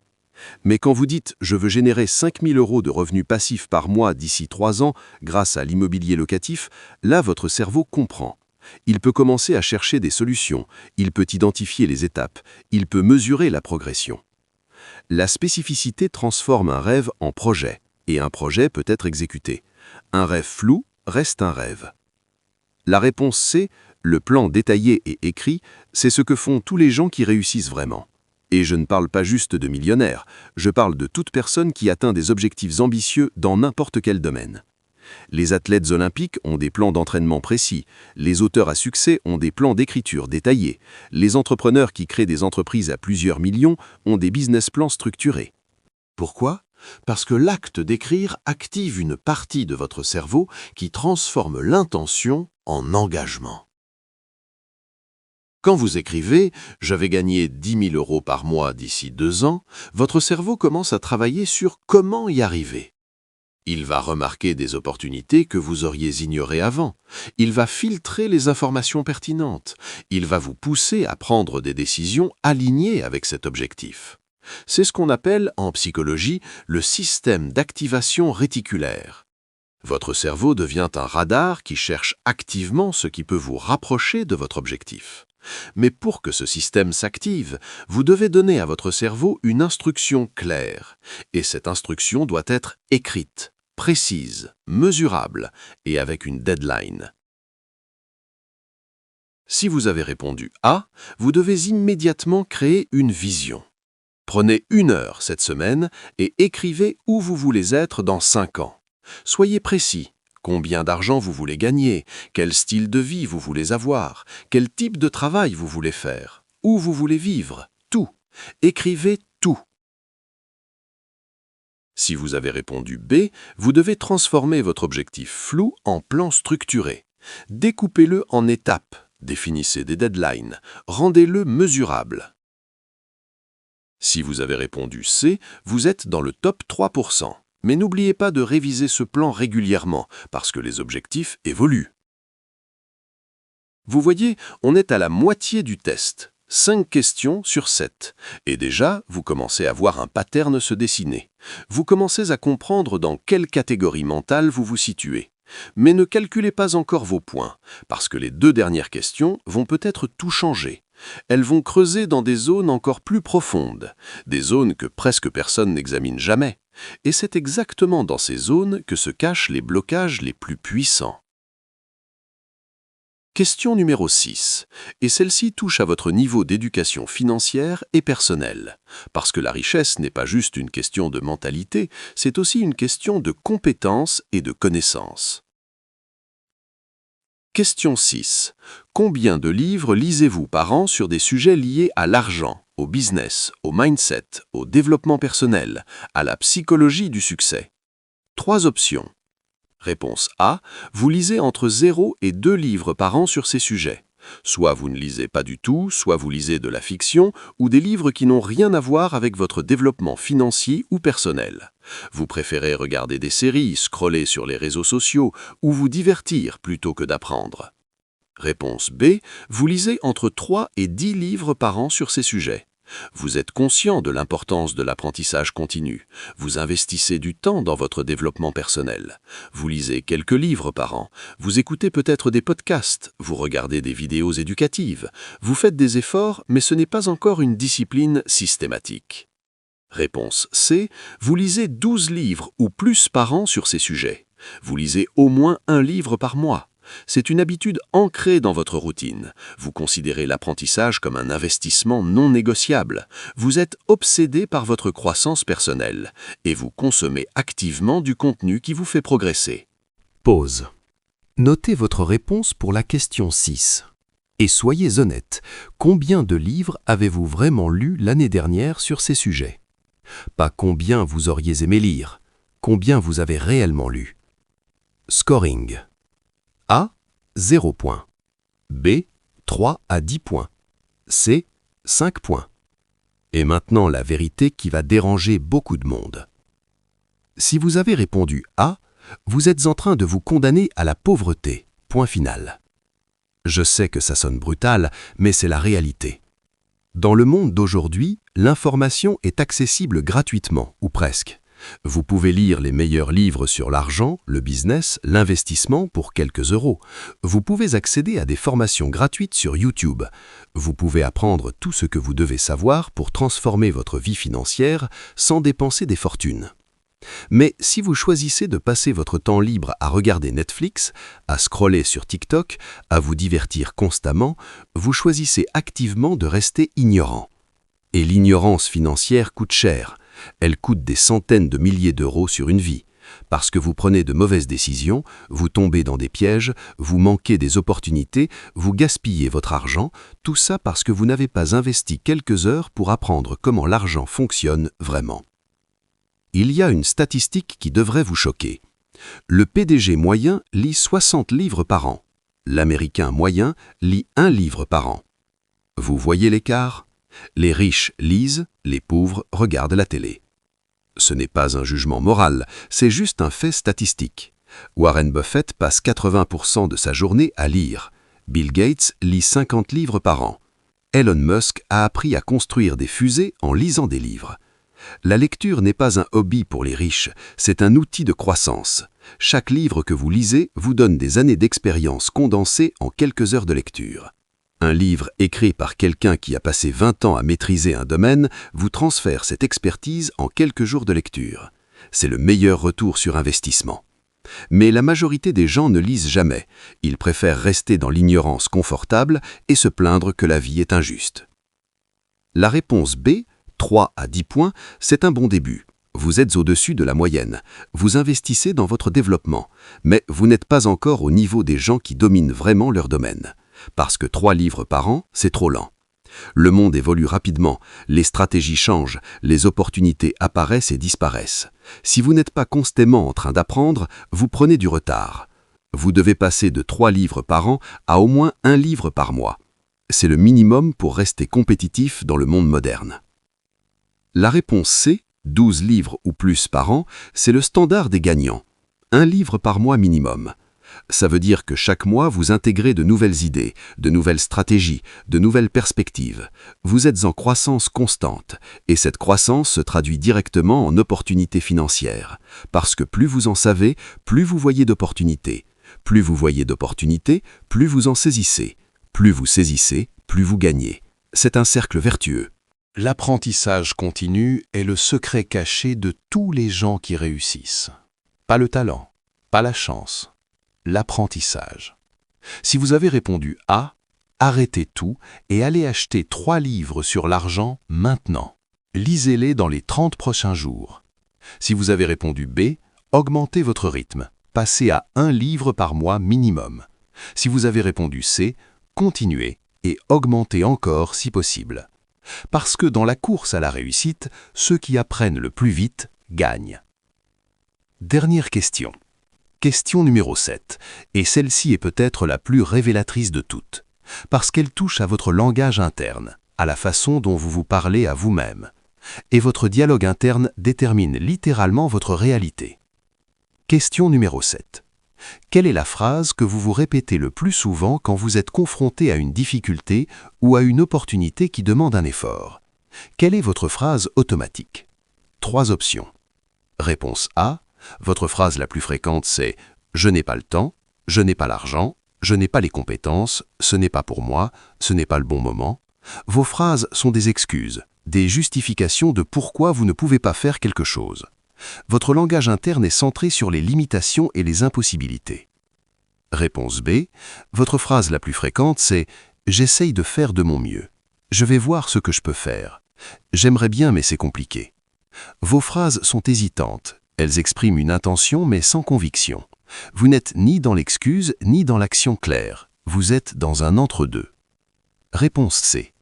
Mais quand vous dites « je veux générer 5 000 € de revenus passifs par mois d'ici 3 ans grâce à l'immobilier locatif », là votre cerveau comprend. Il peut commencer à chercher des solutions, il peut identifier les étapes, il peut mesurer la progression. La spécificité transforme un rêve en projet, et un projet peut être exécuté. Un rêve flou reste un rêve. La réponse C, le plan détaillé et écrit, c'est ce que font tous les gens qui réussissent vraiment. Et je ne parle pas juste de millionnaires, je parle de toute personne qui atteint des objectifs ambitieux dans n'importe quel domaine. Les athlètes olympiques ont des plans d'entraînement précis, les auteurs à succès ont des plans d'écriture détaillés, les entrepreneurs qui créent des entreprises à plusieurs millions ont des business plans structurés. Pourquoi ? Parce que l'acte d'écrire active une partie de votre cerveau qui transforme l'intention en engagement. Quand vous écrivez « je vais gagner 10 000 € par mois d'ici 2 ans », votre cerveau commence à travailler sur comment y arriver. Il va remarquer des opportunités que vous auriez ignorées avant. Il va filtrer les informations pertinentes. Il va vous pousser à prendre des décisions alignées avec cet objectif. C'est ce qu'on appelle en psychologie le système d'activation réticulaire. Votre cerveau devient un radar qui cherche activement ce qui peut vous rapprocher de votre objectif. Mais pour que ce système s'active, vous devez donner à votre cerveau une instruction claire. Et cette instruction doit être écrite, précise, mesurable et avec une deadline. Si vous avez répondu A, vous devez immédiatement créer une vision. Prenez 1 heure cette semaine et écrivez où vous voulez être dans 5 ans. Soyez précis. Combien d'argent vous voulez gagner? Quel style de vie vous voulez avoir? Quel type de travail vous voulez faire? Où vous voulez vivre? Tout. Écrivez tout. Si vous avez répondu B, vous devez transformer votre objectif flou en plan structuré. Découpez-le en étapes, définissez des deadlines, rendez-le mesurable. Si vous avez répondu C, vous êtes dans le top 3%. Mais n'oubliez pas de réviser ce plan régulièrement, parce que les objectifs évoluent. Vous voyez, on est à la moitié du test, 5 questions sur 7. Et déjà, vous commencez à voir un pattern se dessiner. Vous commencez à comprendre dans quelle catégorie mentale vous vous situez. Mais ne calculez pas encore vos points, parce que les 2 dernières questions vont peut-être tout changer. Elles vont creuser dans des zones encore plus profondes, des zones que presque personne n'examine jamais. Et c'est exactement dans ces zones que se cachent les blocages les plus puissants. Question numéro 6, et celle-ci touche à votre niveau d'éducation financière et personnelle, parce que la richesse n'est pas juste une question de mentalité, c'est aussi une question de compétences et de connaissances. Question 6. Combien de livres lisez-vous par an sur des sujets liés à l'argent, au business, au mindset, au développement personnel, à la psychologie du succès? 3 options. Réponse A. Vous lisez entre 0 et 2 livres par an sur ces sujets. Soit vous ne lisez pas du tout, soit vous lisez de la fiction ou des livres qui n'ont rien à voir avec votre développement financier ou personnel. Vous préférez regarder des séries, scroller sur les réseaux sociaux ou vous divertir plutôt que d'apprendre. Réponse B. Vous lisez entre 3 et 10 livres par an sur ces sujets. Vous êtes conscient de l'importance de l'apprentissage continu. Vous investissez du temps dans votre développement personnel. Vous lisez quelques livres par an. Vous écoutez peut-être des podcasts. Vous regardez des vidéos éducatives. Vous faites des efforts, mais ce n'est pas encore une discipline systématique. Réponse C. Vous lisez 12 livres ou plus par an sur ces sujets. Vous lisez au moins 1 livre par mois. C'est une habitude ancrée dans votre routine. Vous considérez l'apprentissage comme un investissement non négociable. Vous êtes obsédé par votre croissance personnelle et vous consommez activement du contenu qui vous fait progresser. Pause. Notez votre réponse pour la question 6. Et soyez honnête, combien de livres avez-vous vraiment lus l'année dernière sur ces sujets? Pas combien vous auriez aimé lire, combien vous avez réellement lu. Scoring. A. 0 points. B. 3 à 10 points. C. 5 points. Et maintenant la vérité qui va déranger beaucoup de monde. Si vous avez répondu A, Vous êtes en train de vous condamner à la pauvreté. Point final. Je sais que ça sonne brutal, mais c'est la réalité. Dans le monde d'aujourd'hui, l'information est accessible gratuitement, ou presque. Vous pouvez lire les meilleurs livres sur l'argent, le business, l'investissement pour quelques euros. Vous pouvez accéder à des formations gratuites sur YouTube. Vous pouvez apprendre tout ce que vous devez savoir pour transformer votre vie financière sans dépenser des fortunes. Mais si vous choisissez de passer votre temps libre à regarder Netflix, à scroller sur TikTok, à vous divertir constamment, vous choisissez activement de rester ignorant. Et l'ignorance financière coûte cher. Elle coûte des centaines de milliers d'euros sur une vie. Parce que vous prenez de mauvaises décisions, vous tombez dans des pièges, vous manquez des opportunités, vous gaspillez votre argent, tout ça parce que vous n'avez pas investi quelques heures pour apprendre comment l'argent fonctionne vraiment. Il y a une statistique qui devrait vous choquer. Le PDG moyen lit 60 livres par an. L'Américain moyen lit 1 livre par an. Vous voyez l'écart ? Les riches lisent, les pauvres regardent la télé. Ce n'est pas un jugement moral, c'est juste un fait statistique. Warren Buffett passe 80% de sa journée à lire. Bill Gates lit 50 livres par an. Elon Musk a appris à construire des fusées en lisant des livres. La lecture n'est pas un hobby pour les riches, c'est un outil de croissance. Chaque livre que vous lisez vous donne des années d'expérience condensées en quelques heures de lecture. Un livre écrit par quelqu'un qui a passé 20 ans à maîtriser un domaine vous transfère cette expertise en quelques jours de lecture. C'est le meilleur retour sur investissement. Mais la majorité des gens ne lisent jamais. Ils préfèrent rester dans l'ignorance confortable et se plaindre que la vie est injuste. La réponse B, 3 à 10 points, c'est un bon début. Vous êtes au-dessus de la moyenne. Vous investissez dans votre développement. Mais vous n'êtes pas encore au niveau des gens qui dominent vraiment leur domaine. Parce que 3 livres par an, c'est trop lent. Le monde évolue rapidement, les stratégies changent, les opportunités apparaissent et disparaissent. Si vous n'êtes pas constamment en train d'apprendre, vous prenez du retard. Vous devez passer de 3 livres par an à au moins 1 livre par mois. C'est le minimum pour rester compétitif dans le monde moderne. La réponse C, 12 livres ou plus par an, c'est le standard des gagnants. 1 livre par mois minimum. Ça veut dire que chaque mois, vous intégrez de nouvelles idées, de nouvelles stratégies, de nouvelles perspectives. Vous êtes en croissance constante, et cette croissance se traduit directement en opportunités financières. Parce que plus vous en savez, plus vous voyez d'opportunités. Plus vous voyez d'opportunités, plus vous en saisissez. Plus vous saisissez, plus vous gagnez. C'est un cercle vertueux. L'apprentissage continu est le secret caché de tous les gens qui réussissent. Pas le talent, pas la chance. L'apprentissage. Si vous avez répondu A, arrêtez tout et allez acheter 3 livres sur l'argent maintenant. Lisez-les dans les 30 prochains jours. Si vous avez répondu B, augmentez votre rythme. Passez à 1 livre par mois minimum. Si vous avez répondu C, continuez et augmentez encore si possible. Parce que dans la course à la réussite, ceux qui apprennent le plus vite gagnent. Dernière question. Question numéro 7, et celle-ci est peut-être la plus révélatrice de toutes, parce qu'elle touche à votre langage interne, à la façon dont vous vous parlez à vous-même. Et votre dialogue interne détermine littéralement votre réalité. Question numéro 7. Quelle est la phrase que vous vous répétez le plus souvent quand vous êtes confronté à une difficulté ou à une opportunité qui demande un effort? Quelle est votre phrase automatique? 3 options. Réponse A. Votre phrase la plus fréquente, c'est « Je n'ai pas le temps, je n'ai pas l'argent, je n'ai pas les compétences, ce n'est pas pour moi, ce n'est pas le bon moment ». Vos phrases sont des excuses, des justifications de pourquoi vous ne pouvez pas faire quelque chose. Votre langage interne est centré sur les limitations et les impossibilités. Réponse B. Votre phrase la plus fréquente, c'est « J'essaye de faire de mon mieux. Je vais voir ce que je peux faire. J'aimerais bien, mais c'est compliqué ». Vos phrases sont hésitantes. Elles expriment une intention mais sans conviction. Vous n'êtes ni dans l'excuse ni dans l'action claire. Vous êtes dans un entre-deux. Réponse C.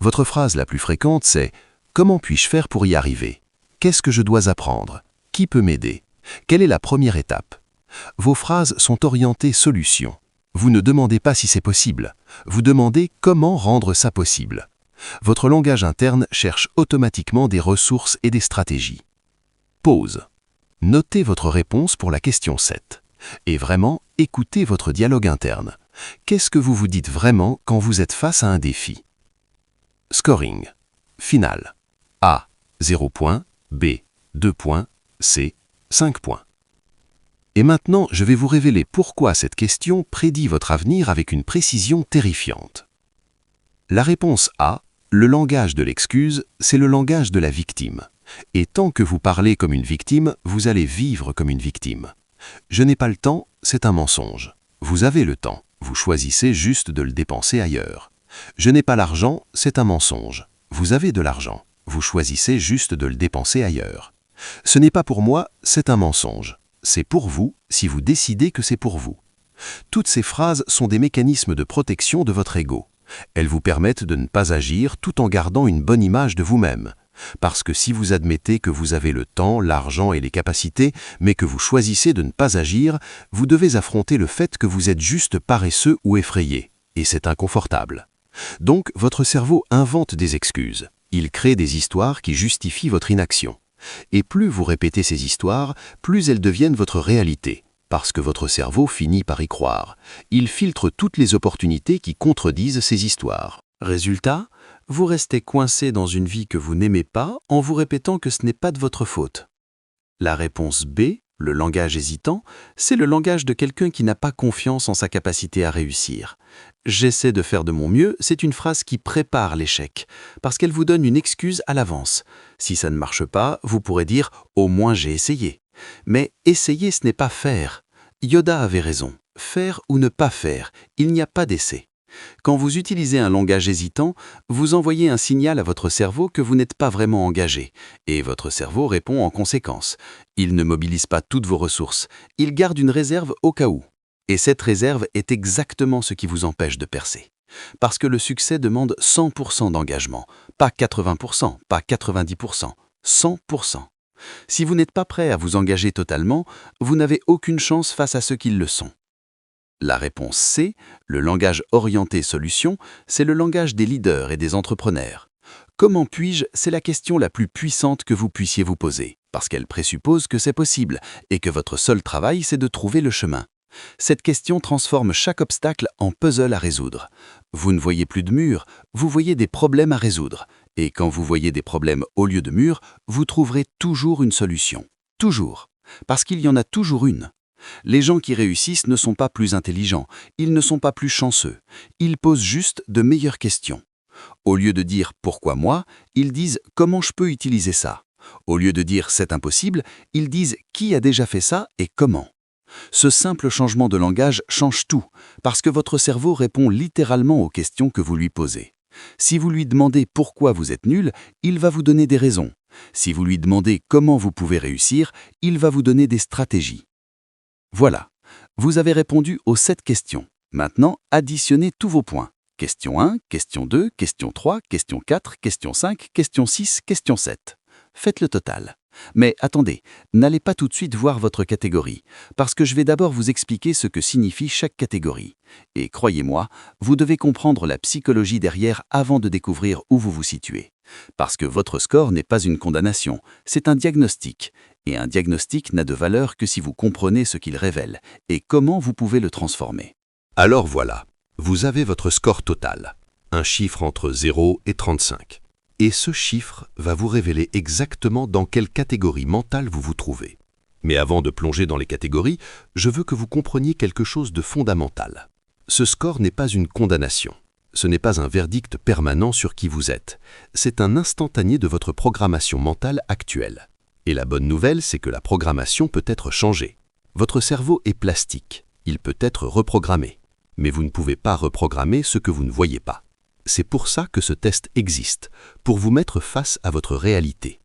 Votre phrase la plus fréquente, c'est « Comment puis-je faire pour y arriver? Qu'est-ce que je dois apprendre? Qui peut m'aider? Quelle est la première étape ?» Vos phrases sont orientées solution. Vous ne demandez pas si c'est possible. Vous demandez comment rendre ça possible. Votre langage interne cherche automatiquement des ressources et des stratégies. Pause. Notez votre réponse pour la question 7. Et vraiment, écoutez votre dialogue interne. Qu'est-ce que vous vous dites vraiment quand vous êtes face à un défi? Scoring. Final. A, 0 points. B, 2 points. C, 5 points. Et maintenant, je vais vous révéler pourquoi cette question prédit votre avenir avec une précision terrifiante. La réponse A, le langage de l'excuse, c'est le langage de la victime. Et tant que vous parlez comme une victime, vous allez vivre comme une victime. Je n'ai pas le temps, c'est un mensonge. Vous avez le temps, vous choisissez juste de le dépenser ailleurs. Je n'ai pas l'argent, c'est un mensonge. Vous avez de l'argent, vous choisissez juste de le dépenser ailleurs. Ce n'est pas pour moi, c'est un mensonge. C'est pour vous si vous décidez que c'est pour vous. Toutes ces phrases sont des mécanismes de protection de votre ego. Elles vous permettent de ne pas agir tout en gardant une bonne image de vous-même. Parce que si vous admettez que vous avez le temps, l'argent et les capacités, mais que vous choisissez de ne pas agir, vous devez affronter le fait que vous êtes juste paresseux ou effrayé. Et c'est inconfortable. Donc, votre cerveau invente des excuses. Il crée des histoires qui justifient votre inaction. Et plus vous répétez ces histoires, plus elles deviennent votre réalité, parce que votre cerveau finit par y croire. Il filtre toutes les opportunités qui contredisent ces histoires. Résultat, vous restez coincé dans une vie que vous n'aimez pas en vous répétant que ce n'est pas de votre faute. La réponse B, le langage hésitant, c'est le langage de quelqu'un qui n'a pas confiance en sa capacité à réussir. J'essaie de faire de mon mieux, c'est une phrase qui prépare l'échec, parce qu'elle vous donne une excuse à l'avance. Si ça ne marche pas, vous pourrez dire « au moins j'ai essayé ». Mais essayer, ce n'est pas faire. Yoda avait raison. Faire ou ne pas faire, il n'y a pas d'essai. Quand vous utilisez un langage hésitant, vous envoyez un signal à votre cerveau que vous n'êtes pas vraiment engagé, et votre cerveau répond en conséquence. Il ne mobilise pas toutes vos ressources, il garde une réserve au cas où. Et cette réserve est exactement ce qui vous empêche de percer. Parce que le succès demande 100% d'engagement, pas 80%, pas 90%, 100%. Si vous n'êtes pas prêt à vous engager totalement, vous n'avez aucune chance face à ceux qui le sont. La réponse C, le langage orienté solution, c'est le langage des leaders et des entrepreneurs. Comment puis-je, c'est la question la plus puissante que vous puissiez vous poser, parce qu'elle présuppose que c'est possible et que votre seul travail, c'est de trouver le chemin. Cette question transforme chaque obstacle en puzzle à résoudre. Vous ne voyez plus de murs, vous voyez des problèmes à résoudre. Et quand vous voyez des problèmes au lieu de murs, vous trouverez toujours une solution. Toujours. Parce qu'il y en a toujours une. Les gens qui réussissent ne sont pas plus intelligents, ils ne sont pas plus chanceux. Ils posent juste de meilleures questions. Au lieu de dire « pourquoi moi ?», ils disent « comment je peux utiliser ça ?» Au lieu de dire « c'est impossible », ils disent « qui a déjà fait ça et comment ?» Ce simple changement de langage change tout, parce que votre cerveau répond littéralement aux questions que vous lui posez. Si vous lui demandez pourquoi vous êtes nul, il va vous donner des raisons. Si vous lui demandez comment vous pouvez réussir, il va vous donner des stratégies. Voilà, vous avez répondu aux 7 questions. Maintenant, additionnez tous vos points. Question 1, question 2, question 3, question 4, question 5, question 6, question 7. Faites le total. Mais attendez, n'allez pas tout de suite voir votre catégorie, parce que je vais d'abord vous expliquer ce que signifie chaque catégorie. Et croyez-moi, vous devez comprendre la psychologie derrière avant de découvrir où vous vous situez. Parce que votre score n'est pas une condamnation, c'est un diagnostic. Et un diagnostic n'a de valeur que si vous comprenez ce qu'il révèle et comment vous pouvez le transformer. Alors voilà, vous avez votre score total, un chiffre entre 0 et 35. Et ce chiffre va vous révéler exactement dans quelle catégorie mentale vous vous trouvez. Mais avant de plonger dans les catégories, je veux que vous compreniez quelque chose de fondamental. Ce score n'est pas une condamnation. Ce n'est pas un verdict permanent sur qui vous êtes. C'est un instantané de votre programmation mentale actuelle. Et la bonne nouvelle, c'est que la programmation peut être changée. Votre cerveau est plastique. Il peut être reprogrammé. Mais vous ne pouvez pas reprogrammer ce que vous ne voyez pas. C'est pour ça que ce test existe, pour vous mettre face à votre réalité.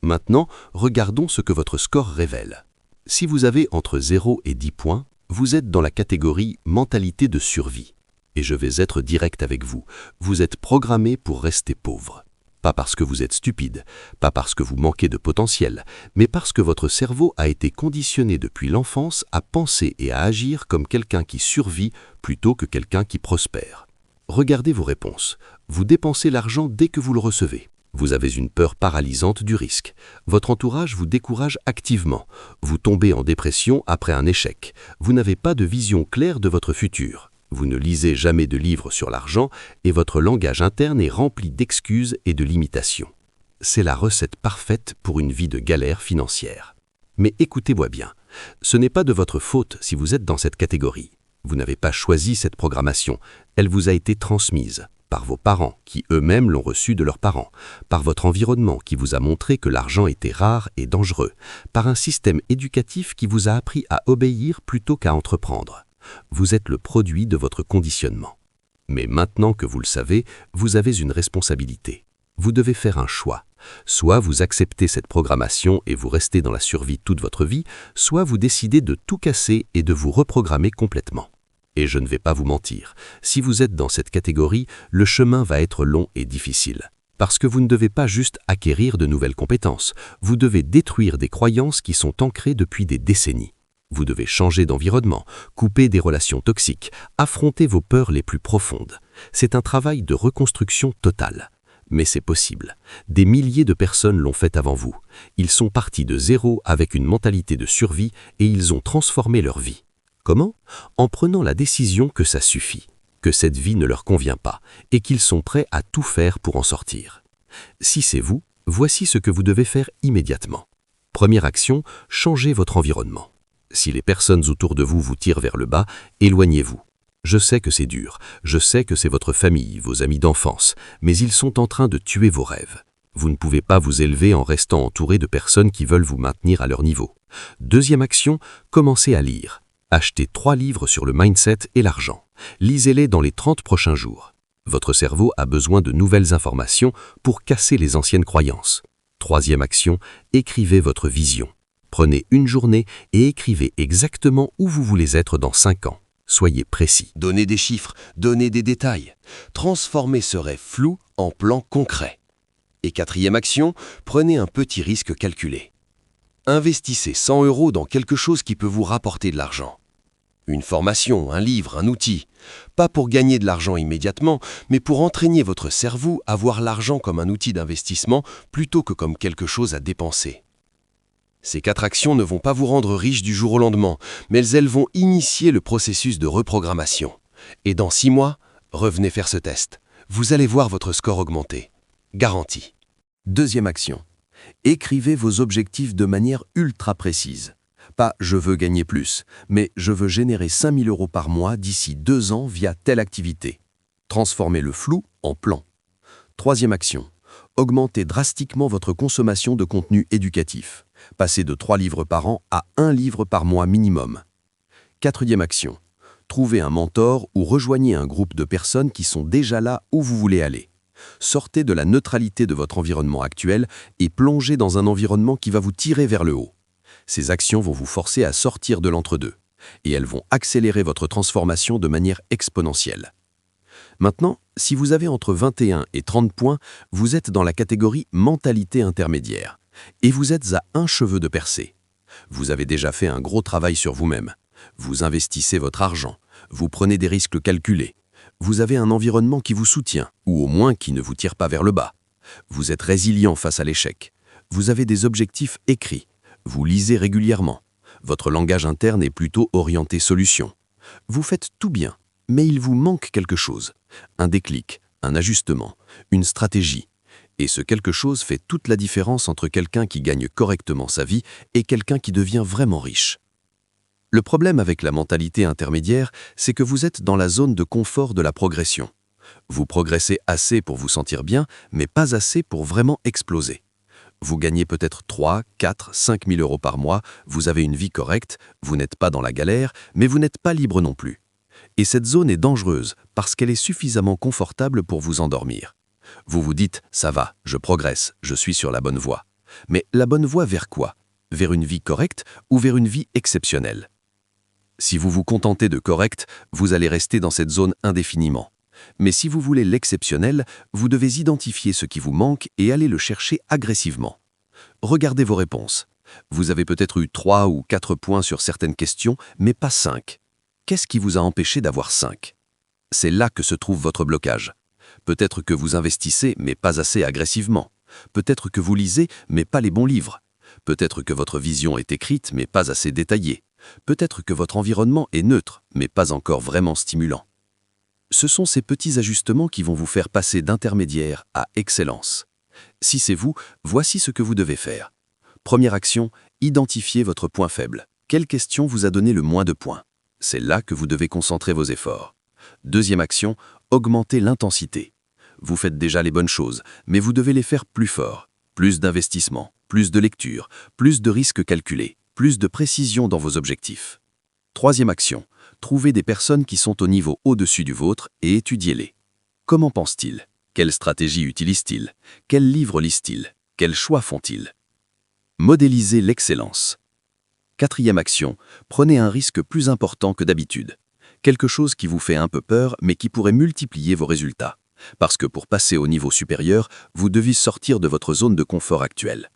Maintenant, regardons ce que votre score révèle. Si vous avez entre 0 et 10 points, vous êtes dans la catégorie « mentalité de survie ». Et je vais être direct avec vous, vous êtes programmé pour rester pauvre. Pas parce que vous êtes stupide, pas parce que vous manquez de potentiel, mais parce que votre cerveau a été conditionné depuis l'enfance à penser et à agir comme quelqu'un qui survit plutôt que quelqu'un qui prospère. Regardez vos réponses. Vous dépensez l'argent dès que vous le recevez. Vous avez une peur paralysante du risque. Votre entourage vous décourage activement. Vous tombez en dépression après un échec. Vous n'avez pas de vision claire de votre futur. Vous ne lisez jamais de livres sur l'argent et votre langage interne est rempli d'excuses et de limitations. C'est la recette parfaite pour une vie de galère financière. Mais écoutez-moi bien, ce n'est pas de votre faute si vous êtes dans cette catégorie. Vous n'avez pas choisi cette programmation, elle vous a été transmise par vos parents qui eux-mêmes l'ont reçue de leurs parents, par votre environnement qui vous a montré que l'argent était rare et dangereux, par un système éducatif qui vous a appris à obéir plutôt qu'à entreprendre. Vous êtes le produit de votre conditionnement. Mais maintenant que vous le savez, vous avez une responsabilité. Vous devez faire un choix. Soit vous acceptez cette programmation et vous restez dans la survie toute votre vie, soit vous décidez de tout casser et de vous reprogrammer complètement. Et je ne vais pas vous mentir, si vous êtes dans cette catégorie, le chemin va être long et difficile. Parce que vous ne devez pas juste acquérir de nouvelles compétences, vous devez détruire des croyances qui sont ancrées depuis des décennies. Vous devez changer d'environnement, couper des relations toxiques, affronter vos peurs les plus profondes. C'est un travail de reconstruction totale. Mais c'est possible. Des milliers de personnes l'ont fait avant vous. Ils sont partis de zéro avec une mentalité de survie et ils ont transformé leur vie. Comment ? En prenant la décision que ça suffit, que cette vie ne leur convient pas et qu'ils sont prêts à tout faire pour en sortir. Si c'est vous, voici ce que vous devez faire immédiatement. Première action, changez votre environnement. Si les personnes autour de vous vous tirent vers le bas, éloignez-vous. Je sais que c'est dur, je sais que c'est votre famille, vos amis d'enfance, mais ils sont en train de tuer vos rêves. Vous ne pouvez pas vous élever en restant entouré de personnes qui veulent vous maintenir à leur niveau. Deuxième action, commencez à lire. Achetez 3 livres sur le mindset et l'argent. Lisez-les dans les 30 prochains jours. Votre cerveau a besoin de nouvelles informations pour casser les anciennes croyances. Troisième action, écrivez votre vision. Prenez une journée et écrivez exactement où vous voulez être dans 5 ans. Soyez précis. Donnez des chiffres, donnez des détails. Transformez ce rêve flou en plan concret. Et quatrième action, prenez un petit risque calculé. Investissez 100 € dans quelque chose qui peut vous rapporter de l'argent. Une formation, un livre, un outil. Pas pour gagner de l'argent immédiatement, mais pour entraîner votre cerveau à voir l'argent comme un outil d'investissement plutôt que comme quelque chose à dépenser. Ces 4 actions ne vont pas vous rendre riche du jour au lendemain, mais elles vont initier le processus de reprogrammation. Et dans 6 mois, revenez faire ce test. Vous allez voir votre score augmenter. Garanti. Deuxième action. Écrivez vos objectifs de manière ultra précise. Pas « je veux gagner plus », mais « je veux générer 5 000 € par mois d'ici 2 ans via telle activité ». Transformez le flou en plan. Troisième action. Augmentez drastiquement votre consommation de contenu éducatif. Passez de 3 livres par an à 1 livre par mois minimum. Quatrième action. Trouvez un mentor ou rejoignez un groupe de personnes qui sont déjà là où vous voulez aller. Sortez de la neutralité de votre environnement actuel et plongez dans un environnement qui va vous tirer vers le haut. Ces actions vont vous forcer à sortir de l'entre-deux et elles vont accélérer votre transformation de manière exponentielle. Maintenant, si vous avez entre 21 et 30 points, vous êtes dans la catégorie mentalité intermédiaire et vous êtes à un cheveu de percer. Vous avez déjà fait un gros travail sur vous-même. Vous investissez votre argent, vous prenez des risques calculés. Vous avez un environnement qui vous soutient, ou au moins qui ne vous tire pas vers le bas. Vous êtes résilient face à l'échec. Vous avez des objectifs écrits. Vous lisez régulièrement. Votre langage interne est plutôt orienté solution. Vous faites tout bien, mais il vous manque quelque chose. Un déclic, un ajustement, une stratégie. Et ce quelque chose fait toute la différence entre quelqu'un qui gagne correctement sa vie et quelqu'un qui devient vraiment riche. Le problème avec la mentalité intermédiaire, c'est que vous êtes dans la zone de confort de la progression. Vous progressez assez pour vous sentir bien, mais pas assez pour vraiment exploser. Vous gagnez peut-être 3, 4, 5 000 € par mois, vous avez une vie correcte, vous n'êtes pas dans la galère, mais vous n'êtes pas libre non plus. Et cette zone est dangereuse parce qu'elle est suffisamment confortable pour vous endormir. Vous vous dites « ça va, je progresse, je suis sur la bonne voie ». Mais la bonne voie vers quoi ? Vers une vie correcte ou vers une vie exceptionnelle ? Si vous vous contentez de correct, vous allez rester dans cette zone indéfiniment. Mais si vous voulez l'exceptionnel, vous devez identifier ce qui vous manque et aller le chercher agressivement. Regardez vos réponses. Vous avez peut-être eu 3 ou 4 points sur certaines questions, mais pas 5. Qu'est-ce qui vous a empêché d'avoir 5 ? C'est là que se trouve votre blocage. Peut-être que vous investissez, mais pas assez agressivement. Peut-être que vous lisez, mais pas les bons livres. Peut-être que votre vision est écrite, mais pas assez détaillée. Peut-être que votre environnement est neutre, mais pas encore vraiment stimulant. Ce sont ces petits ajustements qui vont vous faire passer d'intermédiaire à excellence. Si c'est vous, voici ce que vous devez faire. Première action, identifiez votre point faible. Quelle question vous a donné le moins de points? C'est là que vous devez concentrer vos efforts. Deuxième action, augmentez l'intensité. Vous faites déjà les bonnes choses, mais vous devez les faire plus fort. Plus d'investissement, plus de lecture, plus de risques calculés, plus de précision dans vos objectifs. Troisième action, trouvez des personnes qui sont au niveau au-dessus du vôtre et étudiez-les. Comment pensent-ils? Quelle stratégie utilisent-ils? Quels livres lisent-ils? Quels choix font-ils? Modélisez l'excellence. Quatrième action, prenez un risque plus important que d'habitude. Quelque chose qui vous fait un peu peur, mais qui pourrait multiplier vos résultats. Parce que pour passer au niveau supérieur, vous devez sortir de votre zone de confort actuelle.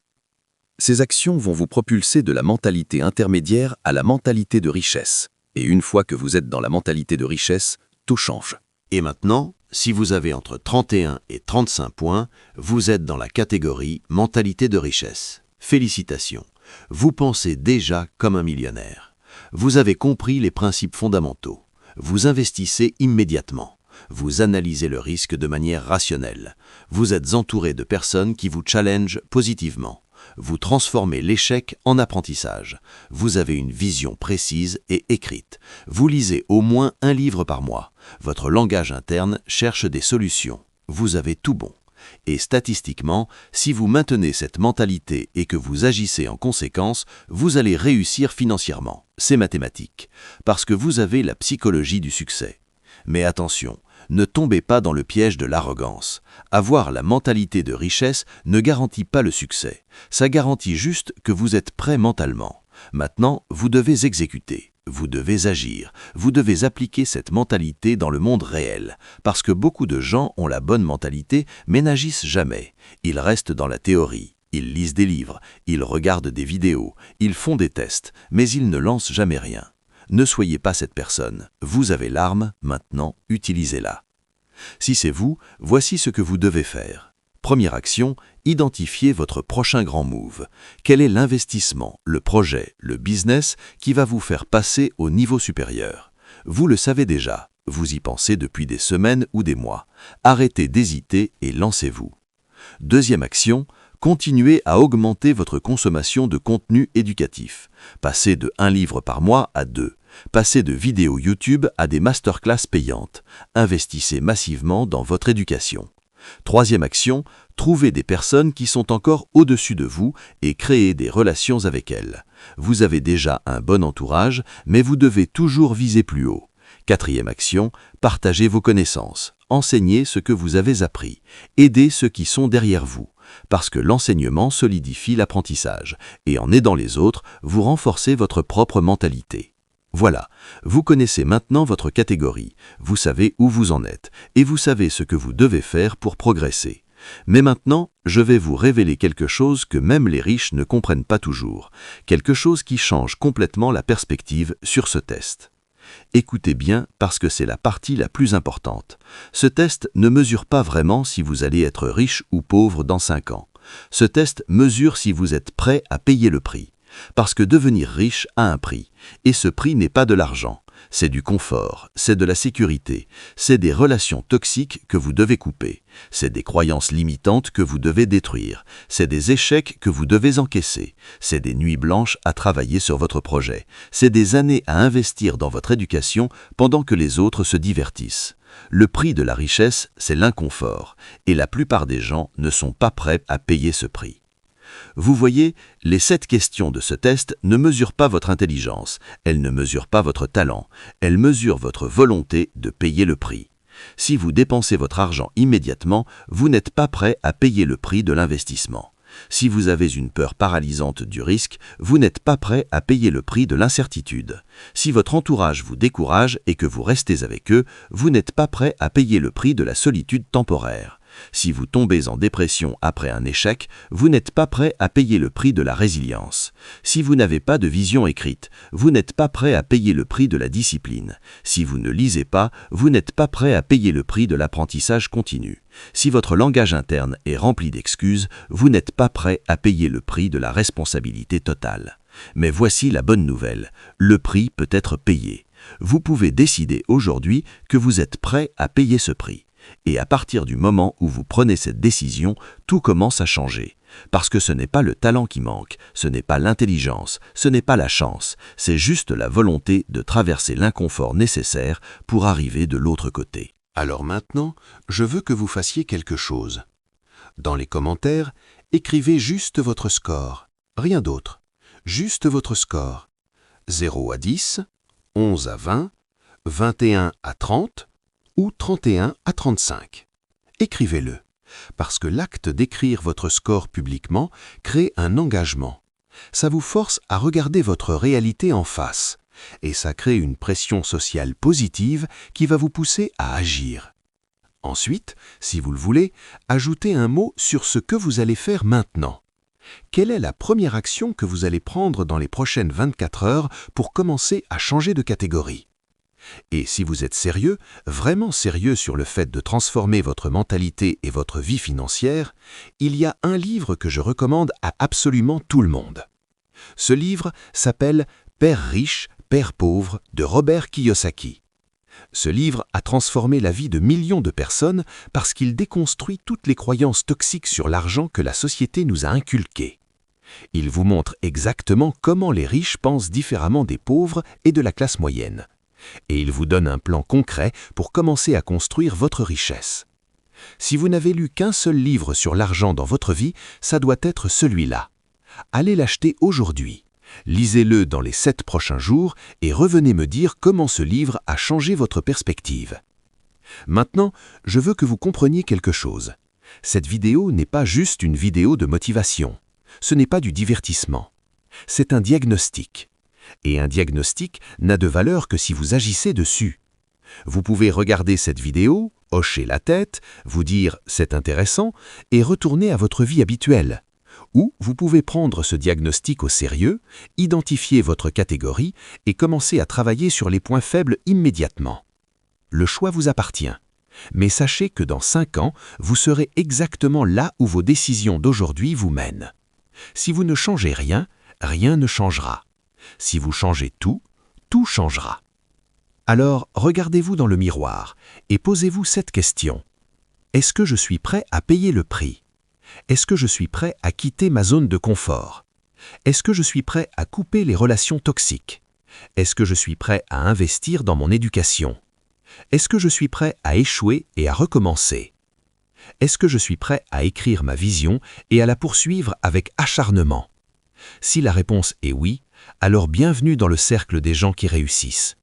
Ces actions vont vous propulser de la mentalité intermédiaire à la mentalité de richesse. Et une fois que vous êtes dans la mentalité de richesse, tout change. Et maintenant, si vous avez entre 31 et 35 points, vous êtes dans la catégorie mentalité de richesse. Félicitations, vous pensez déjà comme un millionnaire. Vous avez compris les principes fondamentaux. Vous investissez immédiatement. Vous analysez le risque de manière rationnelle. Vous êtes entouré de personnes qui vous challengent positivement. Vous transformez l'échec en apprentissage. Vous avez une vision précise et écrite. Vous lisez au moins un livre par mois. Votre langage interne cherche des solutions. Vous avez tout bon. Et statistiquement, si vous maintenez cette mentalité et que vous agissez en conséquence, vous allez réussir financièrement. C'est mathématique. Parce que vous avez la psychologie du succès. Mais attention, ne tombez pas dans le piège de l'arrogance. Avoir la mentalité de richesse ne garantit pas le succès. Ça garantit juste que vous êtes prêt mentalement. Maintenant, vous devez exécuter, vous devez agir, vous devez appliquer cette mentalité dans le monde réel. Parce que beaucoup de gens ont la bonne mentalité, mais n'agissent jamais. Ils restent dans la théorie. Ils lisent des livres, ils regardent des vidéos, ils font des tests, mais ils ne lancent jamais rien. Ne soyez pas cette personne. Vous avez l'arme, maintenant, utilisez-la. Si c'est vous, voici ce que vous devez faire. Première action, identifiez votre prochain grand move. Quel est l'investissement, le projet, le business qui va vous faire passer au niveau supérieur? Vous le savez déjà, vous y pensez depuis des semaines ou des mois. Arrêtez d'hésiter et lancez-vous. Deuxième action, continuez à augmenter votre consommation de contenu éducatif. Passez de 1 livre par mois à 2. Passez de vidéos YouTube à des masterclass payantes. Investissez massivement dans votre éducation. Troisième action, trouvez des personnes qui sont encore au-dessus de vous et créez des relations avec elles. Vous avez déjà un bon entourage, mais vous devez toujours viser plus haut. Quatrième action, partagez vos connaissances. Enseignez ce que vous avez appris. Aidez ceux qui sont derrière vous. Parce que l'enseignement solidifie l'apprentissage. Et en aidant les autres, vous renforcez votre propre mentalité. Voilà, vous connaissez maintenant votre catégorie, vous savez où vous en êtes, et vous savez ce que vous devez faire pour progresser. Mais maintenant, je vais vous révéler quelque chose que même les riches ne comprennent pas toujours, quelque chose qui change complètement la perspective sur ce test. Écoutez bien parce que c'est la partie la plus importante. Ce test ne mesure pas vraiment si vous allez être riche ou pauvre dans 5 ans. Ce test mesure si vous êtes prêt à payer le prix. Parce que devenir riche a un prix, et ce prix n'est pas de l'argent, c'est du confort, c'est de la sécurité, c'est des relations toxiques que vous devez couper, c'est des croyances limitantes que vous devez détruire, c'est des échecs que vous devez encaisser, c'est des nuits blanches à travailler sur votre projet, c'est des années à investir dans votre éducation pendant que les autres se divertissent. Le prix de la richesse, c'est l'inconfort, et la plupart des gens ne sont pas prêts à payer ce prix. Vous voyez, les 7 questions de ce test ne mesurent pas votre intelligence, elles ne mesurent pas votre talent, elles mesurent votre volonté de payer le prix. Si vous dépensez votre argent immédiatement, vous n'êtes pas prêt à payer le prix de l'investissement. Si vous avez une peur paralysante du risque, vous n'êtes pas prêt à payer le prix de l'incertitude. Si votre entourage vous décourage et que vous restez avec eux, vous n'êtes pas prêt à payer le prix de la solitude temporaire. Si vous tombez en dépression après un échec, vous n'êtes pas prêt à payer le prix de la résilience. Si vous n'avez pas de vision écrite, vous n'êtes pas prêt à payer le prix de la discipline. Si vous ne lisez pas, vous n'êtes pas prêt à payer le prix de l'apprentissage continu. Si votre langage interne est rempli d'excuses, vous n'êtes pas prêt à payer le prix de la responsabilité totale. Mais voici la bonne nouvelle, le prix peut être payé. Vous pouvez décider aujourd'hui que vous êtes prêt à payer ce prix. Et à partir du moment où vous prenez cette décision, tout commence à changer. Parce que ce n'est pas le talent qui manque, ce n'est pas l'intelligence, ce n'est pas la chance, c'est juste la volonté de traverser l'inconfort nécessaire pour arriver de l'autre côté. Alors maintenant, je veux que vous fassiez quelque chose. Dans les commentaires, écrivez juste votre score, rien d'autre. Juste votre score. 0 à 10, 11 à 20, 21 à 30 ou 31 à 35. Écrivez-le, parce que l'acte d'écrire votre score publiquement crée un engagement. Ça vous force à regarder votre réalité en face, et ça crée une pression sociale positive qui va vous pousser à agir. Ensuite, si vous le voulez, ajoutez un mot sur ce que vous allez faire maintenant. Quelle est la première action que vous allez prendre dans les prochaines 24 heures pour commencer à changer de catégorie? Et si vous êtes sérieux, vraiment sérieux sur le fait de transformer votre mentalité et votre vie financière, il y a un livre que je recommande à absolument tout le monde. Ce livre s'appelle « Père riche, Père pauvre » de Robert Kiyosaki. Ce livre a transformé la vie de millions de personnes parce qu'il déconstruit toutes les croyances toxiques sur l'argent que la société nous a inculquées. Il vous montre exactement comment les riches pensent différemment des pauvres et de la classe moyenne. Et il vous donne un plan concret pour commencer à construire votre richesse. Si vous n'avez lu qu'un seul livre sur l'argent dans votre vie, ça doit être celui-là. Allez l'acheter aujourd'hui. Lisez-le dans les 7 prochains jours et revenez me dire comment ce livre a changé votre perspective. Maintenant, je veux que vous compreniez quelque chose. Cette vidéo n'est pas juste une vidéo de motivation. Ce n'est pas du divertissement. C'est un diagnostic. Et un diagnostic n'a de valeur que si vous agissez dessus. Vous pouvez regarder cette vidéo, hocher la tête, vous dire « c'est intéressant » et retourner à votre vie habituelle. Ou vous pouvez prendre ce diagnostic au sérieux, identifier votre catégorie et commencer à travailler sur les points faibles immédiatement. Le choix vous appartient. Mais sachez que dans 5 ans, vous serez exactement là où vos décisions d'aujourd'hui vous mènent. Si vous ne changez rien, rien ne changera. Si vous changez tout, tout changera. Alors, regardez-vous dans le miroir et posez-vous cette question. Est-ce que je suis prêt à payer le prix? Est-ce que je suis prêt à quitter ma zone de confort? Est-ce que je suis prêt à couper les relations toxiques? Est-ce que je suis prêt à investir dans mon éducation? Est-ce que je suis prêt à échouer et à recommencer? Est-ce que je suis prêt à écrire ma vision et à la poursuivre avec acharnement? Si la réponse est oui, alors bienvenue dans le cercle des gens qui réussissent.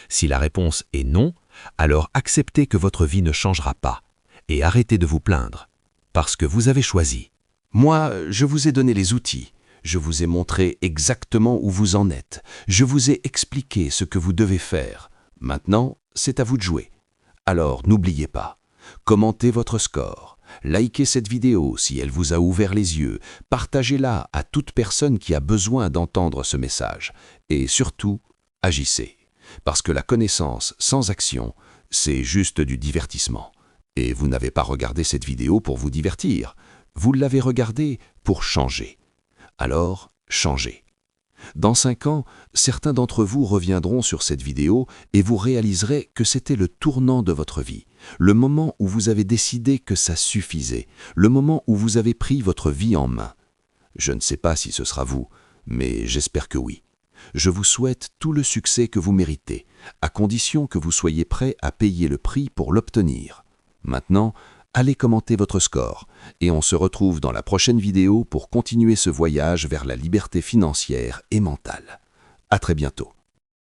Si la réponse est non, alors acceptez que votre vie ne changera pas et arrêtez de vous plaindre, parce que vous avez choisi. Moi, je vous ai donné les outils, je vous ai montré exactement où vous en êtes, je vous ai expliqué ce que vous devez faire. Maintenant, c'est à vous de jouer. Alors n'oubliez pas, commentez votre score, likez cette vidéo si elle vous a ouvert les yeux, partagez-la à toute personne qui a besoin d'entendre ce message. Et surtout, agissez. Parce que la connaissance sans action, c'est juste du divertissement. Et vous n'avez pas regardé cette vidéo pour vous divertir, vous l'avez regardée pour changer. Alors, changez. Dans 5 ans, certains d'entre vous reviendront sur cette vidéo et vous réaliserez que c'était le tournant de votre vie, le moment où vous avez décidé que ça suffisait, le moment où vous avez pris votre vie en main. Je ne sais pas si ce sera vous, mais j'espère que oui. Je vous souhaite tout le succès que vous méritez, à condition que vous soyez prêt à payer le prix pour l'obtenir. Maintenant, allez commenter votre score et on se retrouve dans la prochaine vidéo pour continuer ce voyage vers la liberté financière et mentale. À très bientôt.